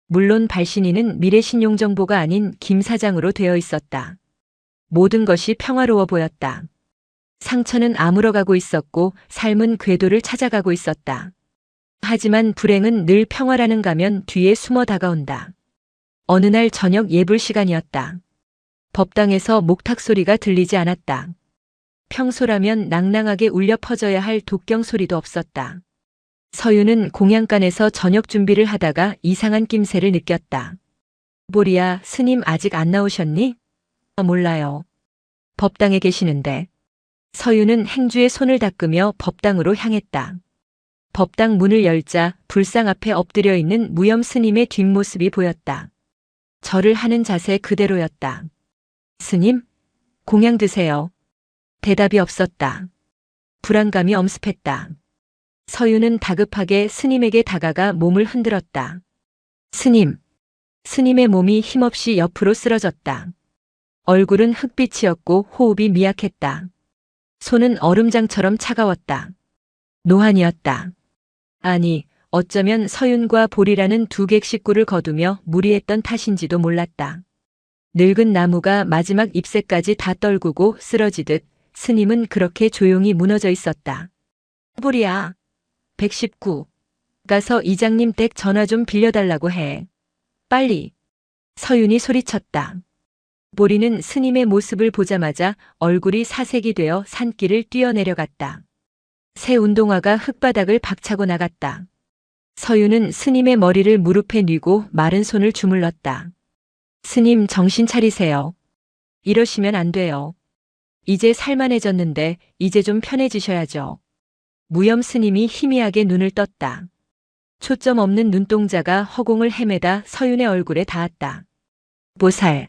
[SPEAKER 1] 물론 발신인은 미래신용정보가 아닌 김 사장으로 되어 있었다. 모든 것이 평화로워 보였다. 상처는 아물어가고 있었고 삶은 궤도를 찾아가고 있었다. 하지만 불행은 늘 평화라는 가면 뒤에 숨어 다가온다. 어느 날 저녁 예불 시간이었다. 법당에서 목탁 소리가 들리지 않았다. 평소라면 낭낭하게 울려 퍼져야 할 독경 소리도 없었다. 서유는 공양간에서 저녁 준비를 하다가 이상한 낌새를 느꼈다. 보리야, 스님 아직 안 나오셨니? 몰라요. 법당에 계시는데. 서유는 행주에 손을 닦으며 법당으로 향했다. 법당 문을 열자 불상 앞에 엎드려 있는 무염 스님의 뒷모습이 보였다. 절을 하는 자세 그대로였다. 스님, 공양 드세요. 대답이 없었다. 불안감이 엄습했다. 서유는 다급하게 스님에게 다가가 몸을 흔들었다. 스님. 스님의 몸이 힘없이 옆으로 쓰러졌다. 얼굴은 흑빛이었고 호흡이 미약했다. 손은 얼음장처럼 차가웠다. 노한이었다. 아니, 어쩌면 서윤과 보리라는 두 객 식구를 거두며 무리했던 탓인지도 몰랐다. 늙은 나무가 마지막 잎새까지 다 떨구고 쓰러지듯 스님은 그렇게 조용히 무너져 있었다. 보리야. 119. 가서 이장님 댁 전화 좀 빌려달라고 해. 빨리. 서윤이 소리쳤다. 보리는 스님의 모습을 보자마자 얼굴이 사색이 되어 산길을 뛰어내려갔다. 새 운동화가 흙바닥을 박차고 나갔다. 서윤은 스님의 머리를 무릎에 뉘고 마른 손을 주물렀다. 스님 정신 차리세요. 이러시면 안 돼요. 이제 살만해졌는데 이제 좀 편해지셔야죠. 무염 스님이 희미하게 눈을 떴다. 초점 없는 눈동자가 허공을 헤매다 서윤의 얼굴에 닿았다. 보살.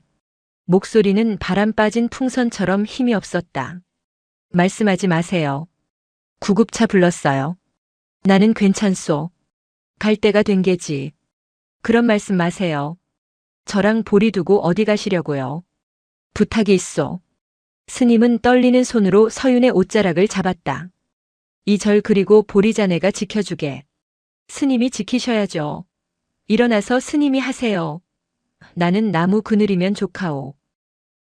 [SPEAKER 1] 목소리는 바람 빠진 풍선처럼 힘이 없었다. 말씀하지 마세요. 구급차 불렀어요. 나는 괜찮소. 갈 때가 된 게지. 그런 말씀 마세요. 저랑 보리 두고 어디 가시려고요. 부탁이 있소. 스님은 떨리는 손으로 서윤의 옷자락을 잡았다. 이 절 그리고 보리 자네가 지켜주게. 스님이 지키셔야죠. 일어나서 스님이 하세요. 나는 나무 그늘이면 좋카오.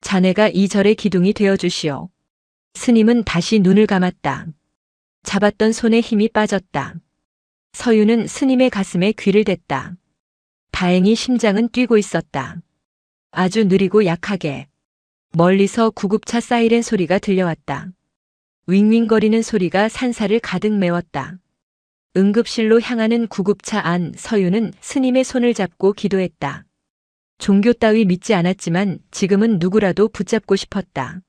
[SPEAKER 1] 자네가 이 절의 기둥이 되어주시오. 스님은 다시 눈을 감았다. 잡았던 손에 힘이 빠졌다. 서유는 스님의 가슴에 귀를 댔다. 다행히 심장은 뛰고 있었다. 아주 느리고 약하게. 멀리서 구급차 사이렌 소리가 들려왔다. 윙윙거리는 소리가 산사를 가득 메웠다. 응급실로 향하는 구급차 안 서유는 스님의 손을 잡고 기도했다. 종교 따위 믿지 않았지만 지금은 누구라도 붙잡고 싶었다.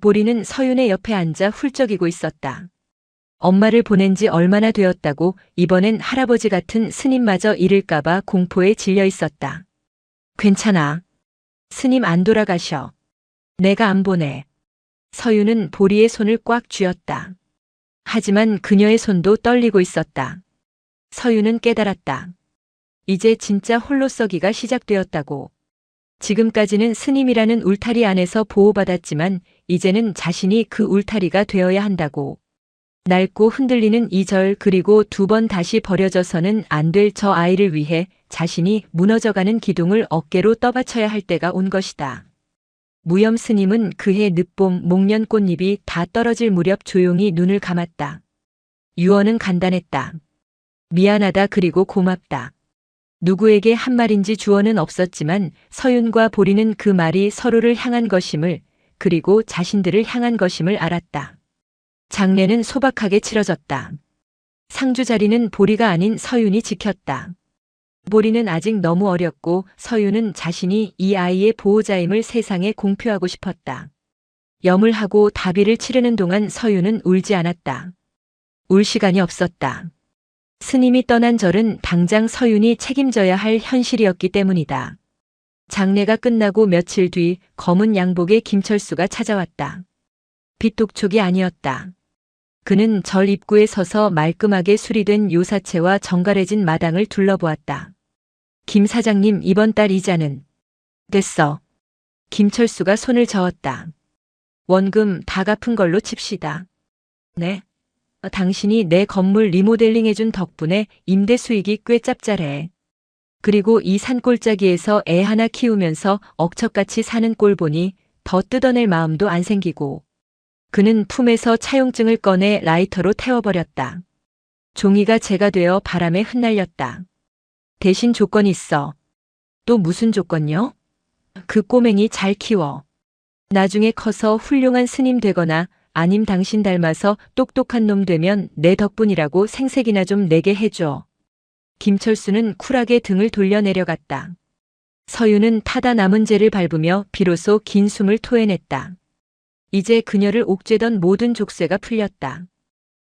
[SPEAKER 1] 보리는 서윤의 옆에 앉아 훌쩍이고 있었다. 엄마를 보낸 지 얼마나 되었다고 이번엔 할아버지 같은 스님마저 잃을까봐 공포에 질려 있었다. 괜찮아. 스님 안 돌아가셔. 내가 안 보내. 서윤은 보리의 손을 꽉 쥐었다. 하지만 그녀의 손도 떨리고 있었다. 서윤은 깨달았다. 이제 진짜 홀로 서기가 시작되었다고. 지금까지는 스님이라는 울타리 안에서 보호받았지만 이제는 자신이 그 울타리가 되어야 한다고. 낡고 흔들리는 이 절 그리고 두 번 다시 버려져서는 안 될 저 아이를 위해 자신이 무너져가는 기둥을 어깨로 떠받쳐야 할 때가 온 것이다. 무염 스님은 그해 늦봄 목련 꽃잎이 다 떨어질 무렵 조용히 눈을 감았다. 유언은 간단했다. 미안하다 그리고 고맙다. 누구에게 한 말인지 주어는 없었지만 서윤과 보리는 그 말이 서로를 향한 것임을 그리고 자신들을 향한 것임을 알았다. 장례는 소박하게 치러졌다. 상주 자리는 보리가 아닌 서윤이 지켰다. 보리는 아직 너무 어렸고 서윤은 자신이 이 아이의 보호자임을 세상에 공표하고 싶었다. 염을 하고 다비를 치르는 동안 서윤은 울지 않았다. 울 시간이 없었다. 스님이 떠난 절은 당장 서윤이 책임져야 할 현실이었기 때문이다. 장례가 끝나고 며칠 뒤 검은 양복의 김철수가 찾아왔다. 빚독촉이 아니었다. 그는 절 입구에 서서 말끔하게 수리된 요사채와 정갈해진 마당을 둘러보았다. 김 사장님 이번 달 이자는? 됐어. 김철수가 손을 저었다. 원금 다 갚은 걸로 칩시다. 네. 당신이 내 건물 리모델링 해준 덕분에 임대 수익이 꽤 짭짤해. 그리고 이 산골짜기에서 애 하나 키우면서 억척같이 사는 꼴 보니 더 뜯어낼 마음도 안 생기고 그는 품에서 차용증을 꺼내 라이터로 태워버렸다. 종이가 재가 되어 바람에 흩날렸다. 대신 조건이 있어. 또 무슨 조건요? 그 꼬맹이 잘 키워. 나중에 커서 훌륭한 스님 되거나 아님 당신 닮아서 똑똑한 놈 되면 내 덕분이라고 생색이나 좀 내게 해줘. 김철수는 쿨하게 등을 돌려 내려갔다. 서유는 타다 남은 재를 밟으며 비로소 긴 숨을 토해냈다. 이제 그녀를 옥죄던 모든 족쇄가 풀렸다.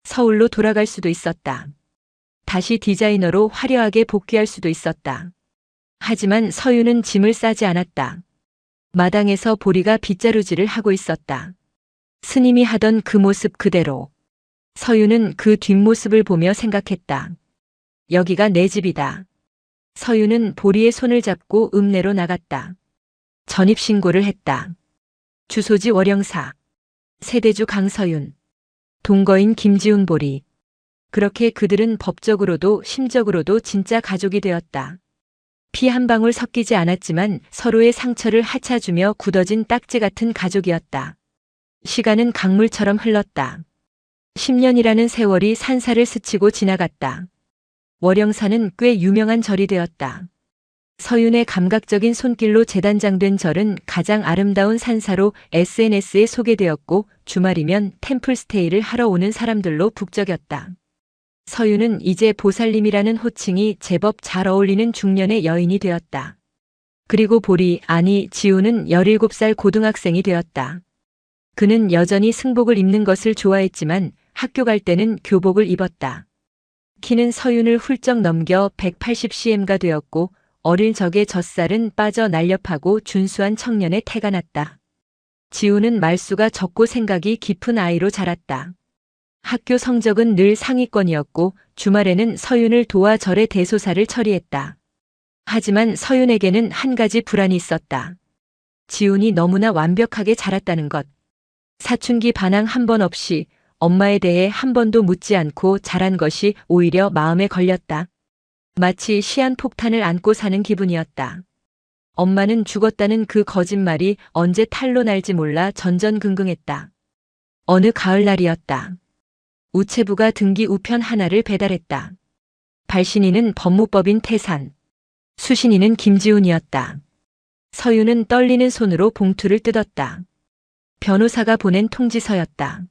[SPEAKER 1] 서울로 돌아갈 수도 있었다. 다시 디자이너로 화려하게 복귀할 수도 있었다. 하지만 서유는 짐을 싸지 않았다. 마당에서 보리가 빗자루질을 하고 있었다. 스님이 하던 그 모습 그대로. 서유는 그 뒷모습을 보며 생각했다. 여기가 내 집이다. 서유는 보리의 손을 잡고 읍내로 나갔다. 전입신고를 했다. 주소지 월영사. 세대주 강서윤. 동거인 김지훈 보리. 그렇게 그들은 법적으로도 심적으로도 진짜 가족이 되었다. 피 한 방울 섞이지 않았지만 서로의 상처를 하차주며 굳어진 딱지 같은 가족이었다. 시간은 강물처럼 흘렀다. 10년이라는 세월이 산사를 스치고 지나갔다. 월영사는 꽤 유명한 절이 되었다. 서윤의 감각적인 손길로 재단장된 절은 가장 아름다운 산사로 SNS에 소개되었고 주말이면 템플스테이를 하러 오는 사람들로 북적였다. 서윤은 이제 보살님이라는 호칭이 제법 잘 어울리는 중년의 여인이 되었다. 그리고 보리, 아니 지우는 17살 고등학생이 되었다. 그는 여전히 승복을 입는 것을 좋아했지만 학교 갈 때는 교복을 입었다. 키는 서윤을 훌쩍 넘겨 180cm가 되었고 어릴 적의 젖살은 빠져 날렵하고 준수한 청년의 태가 났다. 지우는 말수가 적고 생각이 깊은 아이로 자랐다. 학교 성적은 늘 상위권이었고 주말에는 서윤을 도와 절의 대소사를 처리했다. 하지만 서윤에게는 한 가지 불안이 있었다. 지훈이 너무나 완벽하게 자랐다는 것. 사춘기 반항 한 번 없이 엄마에 대해 한 번도 묻지 않고 자란 것이 오히려 마음에 걸렸다. 마치 시한폭탄을 안고 사는 기분이었다. 엄마는 죽었다는 그 거짓말이 언제 탈로 날지 몰라 전전긍긍했다. 어느 가을날이었다. 우체부가 등기 우편 하나를 배달했다. 발신인은 법무법인 태산, 수신인은 김지훈이었다. 서유는 떨리는 손으로 봉투를 뜯었다. 변호사가 보낸 통지서였다.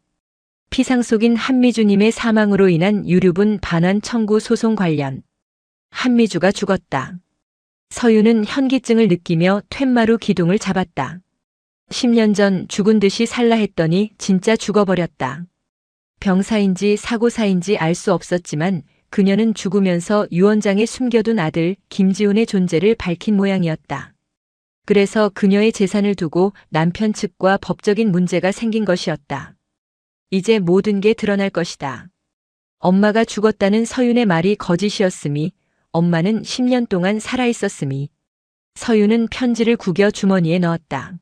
[SPEAKER 1] 피상속인 한미주님의 사망으로 인한 유류분 반환 청구 소송 관련. 한미주가 죽었다. 서유는 현기증을 느끼며 툇마루 기둥을 잡았다. 10년 전 죽은 듯이 살라 했더니 진짜 죽어버렸다. 병사인지 사고사인지 알 수 없었지만 그녀는 죽으면서 유언장에 숨겨둔 아들 김지훈의 존재를 밝힌 모양이었다. 그래서 그녀의 재산을 두고 남편 측과 법적인 문제가 생긴 것이었다. 이제 모든 게 드러날 것이다. 엄마가 죽었다는 서윤의 말이 거짓이었음이, 엄마는 10년 동안 살아있었음이. 서윤은 편지를 구겨 주머니에 넣었다.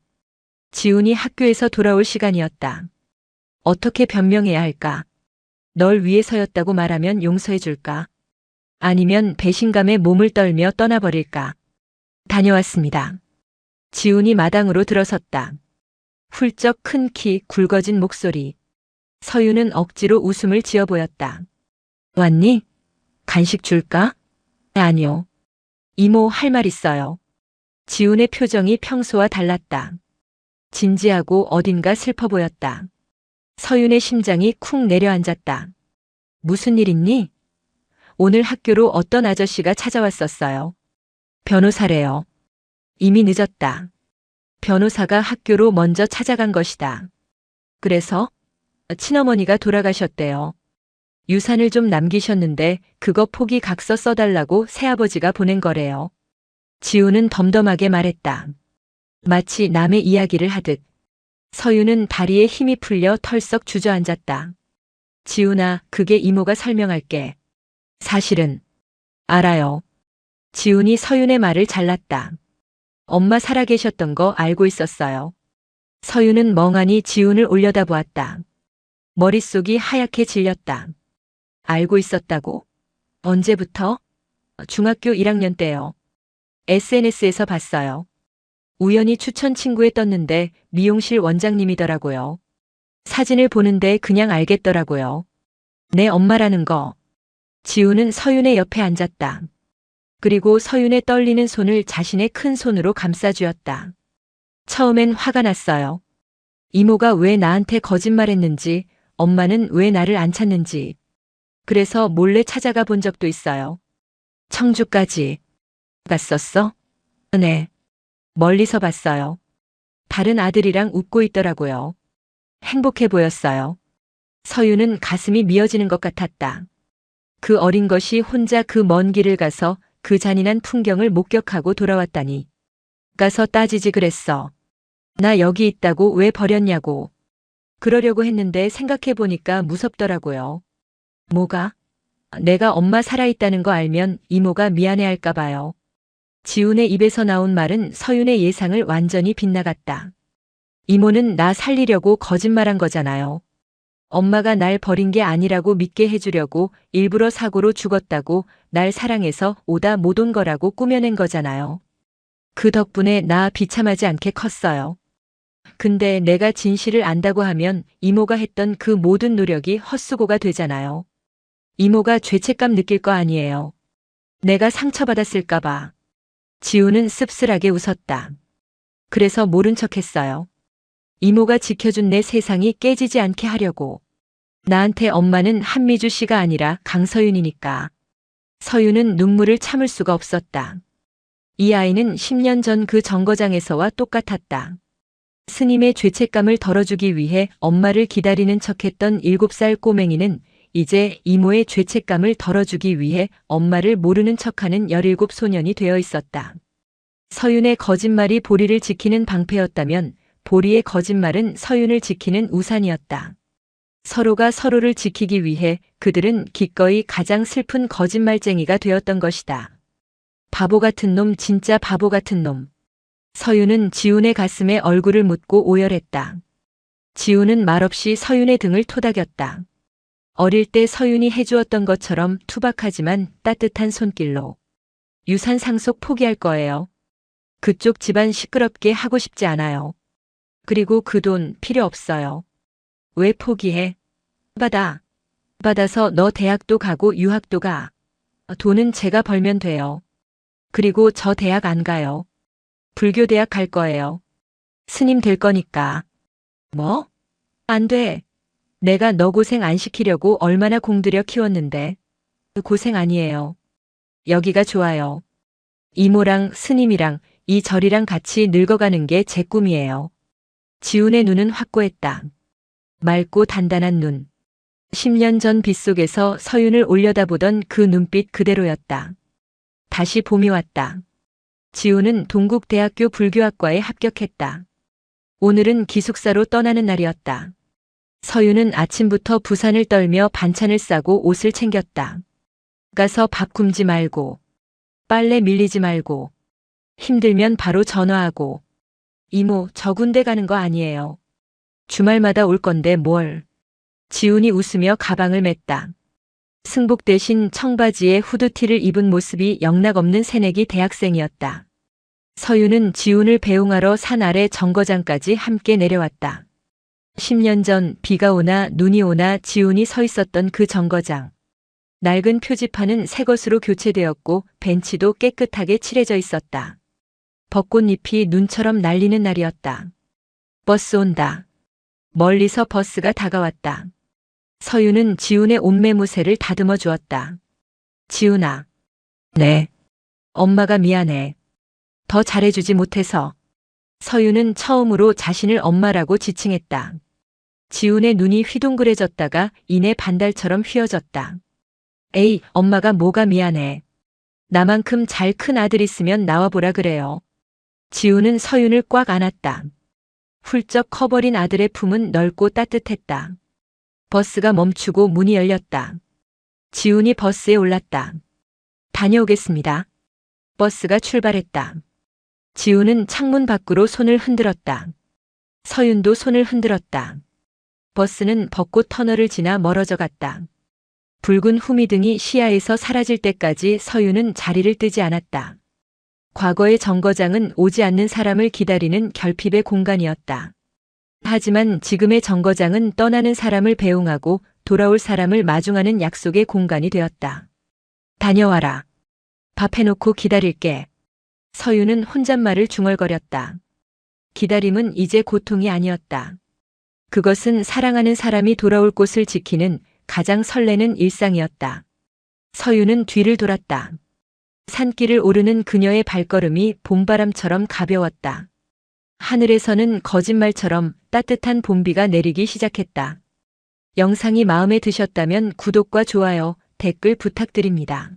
[SPEAKER 1] 지훈이 학교에서 돌아올 시간이었다. 어떻게 변명해야 할까? 널 위해서였다고 말하면 용서해 줄까? 아니면 배신감에 몸을 떨며 떠나버릴까? 다녀왔습니다. 지훈이 마당으로 들어섰다. 훌쩍 큰 키, 굵어진 목소리. 서유는 억지로 웃음을 지어 보였다. 왔니? 간식 줄까? 아니요. 이모 할 말 있어요. 지훈의 표정이 평소와 달랐다. 진지하고 어딘가 슬퍼 보였다. 서윤의 심장이 쿵 내려앉았다. 무슨 일 있니? 오늘 학교로 어떤 아저씨가 찾아왔었어요. 변호사래요. 이미 늦었다. 변호사가 학교로 먼저 찾아간 것이다. 그래서 친어머니가 돌아가셨대요. 유산을 좀 남기셨는데 그거 포기 각서 써달라고 새아버지가 보낸 거래요. 지우는 덤덤하게 말했다. 마치 남의 이야기를 하듯. 서유는 다리에 힘이 풀려 털썩 주저앉았다. 지훈아, 그게 이모가 설명할게. 사실은 알아요. 지훈이 서윤의 말을 잘랐다. 엄마 살아계셨던 거 알고 있었어요. 서윤은 멍하니 지훈을 올려다보았다. 머릿속이 하얗게 질렸다. 알고 있었다고? 언제부터? 중학교 1학년 때요. SNS에서 봤어요. 우연히 추천 친구에 떴는데 미용실 원장님이더라고요. 사진을 보는데 그냥 알겠더라고요. 내 엄마라는 거. 지우는 서윤의 옆에 앉았다. 그리고 서윤의 떨리는 손을 자신의 큰 손으로 감싸주었다. 처음엔 화가 났어요. 이모가 왜 나한테 거짓말했는지, 엄마는 왜 나를 안 찾는지. 그래서 몰래 찾아가 본 적도 있어요. 청주까지 갔었어? 네. 멀리서 봤어요. 다른 아들이랑 웃고 있더라고요. 행복해 보였어요. 서윤은 가슴이 미어지는 것 같았다. 그 어린 것이 혼자 그 먼 길을 가서 그 잔인한 풍경을 목격하고 돌아왔다니. 가서 따지지 그랬어. 나 여기 있다고 왜 버렸냐고. 그러려고 했는데 생각해보니까 무섭더라고요. 뭐가? 내가 엄마 살아있다는 거 알면 이모가 미안해할까 봐요. 지훈의 입에서 나온 말은 서윤의 예상을 완전히 빗나갔다. 이모는 나 살리려고 거짓말한 거잖아요. 엄마가 날 버린 게 아니라고 믿게 해주려고 일부러 사고로 죽었다고 날 사랑해서 오다 못 온 거라고 꾸며낸 거잖아요. 그 덕분에 나 비참하지 않게 컸어요. 근데 내가 진실을 안다고 하면 이모가 했던 그 모든 노력이 헛수고가 되잖아요. 이모가 죄책감 느낄 거 아니에요. 내가 상처받았을까 봐. 지우는 씁쓸하게 웃었다. 그래서 모른 척 했어요. 이모가 지켜준 내 세상이 깨지지 않게 하려고. 나한테 엄마는 한미주 씨가 아니라 강서윤이니까. 서윤은 눈물을 참을 수가 없었다. 이 아이는 10년 전 그 정거장에서와 똑같았다. 스님의 죄책감을 덜어주기 위해 엄마를 기다리는 척했던 7살 꼬맹이는 이제 이모의 죄책감을 덜어주기 위해 엄마를 모르는 척하는 17 소년이 되어 있었다. 서윤의 거짓말이 보리를 지키는 방패였다면 보리의 거짓말은 서윤을 지키는 우산이었다. 서로가 서로를 지키기 위해 그들은 기꺼이 가장 슬픈 거짓말쟁이가 되었던 것이다. 바보 같은 놈, 진짜 바보 같은 놈. 서윤은 지훈의 가슴에 얼굴을 묻고 오열했다. 지훈은 말없이 서윤의 등을 토닥였다. 어릴 때 서윤이 해주었던 것처럼 투박하지만 따뜻한 손길로. 유산 상속 포기할 거예요. 그쪽 집안 시끄럽게 하고 싶지 않아요. 그리고 그 돈 필요 없어요. 왜 포기해? 받아서 너 대학도 가고 유학도 가. 돈은 제가 벌면 돼요. 그리고 저 대학 안 가요. 불교 대학 갈 거예요. 스님 될 거니까. 뭐? 안 돼. 내가 너 고생 안 시키려고 얼마나 공들여 키웠는데. 고생 아니에요. 여기가 좋아요. 이모랑 스님이랑 이 절이랑 같이 늙어가는 게 제 꿈이에요. 지훈의 눈은 확고했다. 맑고 단단한 눈. 10년 전 빗속에서 서윤을 올려다보던 그 눈빛 그대로였다. 다시 봄이 왔다. 지훈은 동국대학교 불교학과에 합격했다. 오늘은 기숙사로 떠나는 날이었다. 서윤은 아침부터 부산을 떨며 반찬을 싸고 옷을 챙겼다. 가서 밥 굶지 말고, 빨래 밀리지 말고, 힘들면 바로 전화하고. 이모, 저 군대 가는 거 아니에요. 주말마다 올 건데 뭘. 지훈이 웃으며 가방을 맸다. 승복 대신 청바지에 후드티를 입은 모습이 영락없는 새내기 대학생이었다. 서윤은 지훈을 배웅하러 산 아래 정거장까지 함께 내려왔다. 10년 전 비가 오나 눈이 오나 지훈이 서 있었던 그 정거장. 낡은 표지판은 새 것으로 교체되었고 벤치도 깨끗하게 칠해져 있었다. 벚꽃잎이 눈처럼 날리는 날이었다. 버스 온다. 멀리서 버스가 다가왔다. 서윤은 지훈의 옷매무새를 다듬어 주었다. 지훈아. 네. 엄마가 미안해. 더 잘해주지 못해서. 서윤은 처음으로 자신을 엄마라고 지칭했다. 지훈의 눈이 휘둥그레졌다가 이내 반달처럼 휘어졌다. 에이, 엄마가 뭐가 미안해. 나만큼 잘 큰 아들 있으면 나와보라 그래요. 지훈은 서윤을 꽉 안았다. 훌쩍 커버린 아들의 품은 넓고 따뜻했다. 버스가 멈추고 문이 열렸다. 지훈이 버스에 올랐다. 다녀오겠습니다. 버스가 출발했다. 지훈은 창문 밖으로 손을 흔들었다. 서윤도 손을 흔들었다. 버스는 벚꽃 터널을 지나 멀어져 갔다. 붉은 후미등이 시야에서 사라질 때까지 서윤은 자리를 뜨지 않았다. 과거의 정거장은 오지 않는 사람을 기다리는 결핍의 공간이었다. 하지만 지금의 정거장은 떠나는 사람을 배웅하고 돌아올 사람을 마중하는 약속의 공간이 되었다. 다녀와라. 밥 해놓고 기다릴게. 서유는 혼잣말을 중얼거렸다. 기다림은 이제 고통이 아니었다. 그것은 사랑하는 사람이 돌아올 곳을 지키는 가장 설레는 일상이었다. 서유는 뒤를 돌았다. 산길을 오르는 그녀의 발걸음이 봄바람처럼 가벼웠다. 하늘에서는 거짓말처럼 따뜻한 봄비가 내리기 시작했다. 영상이 마음에 드셨다면 구독과 좋아요, 댓글 부탁드립니다.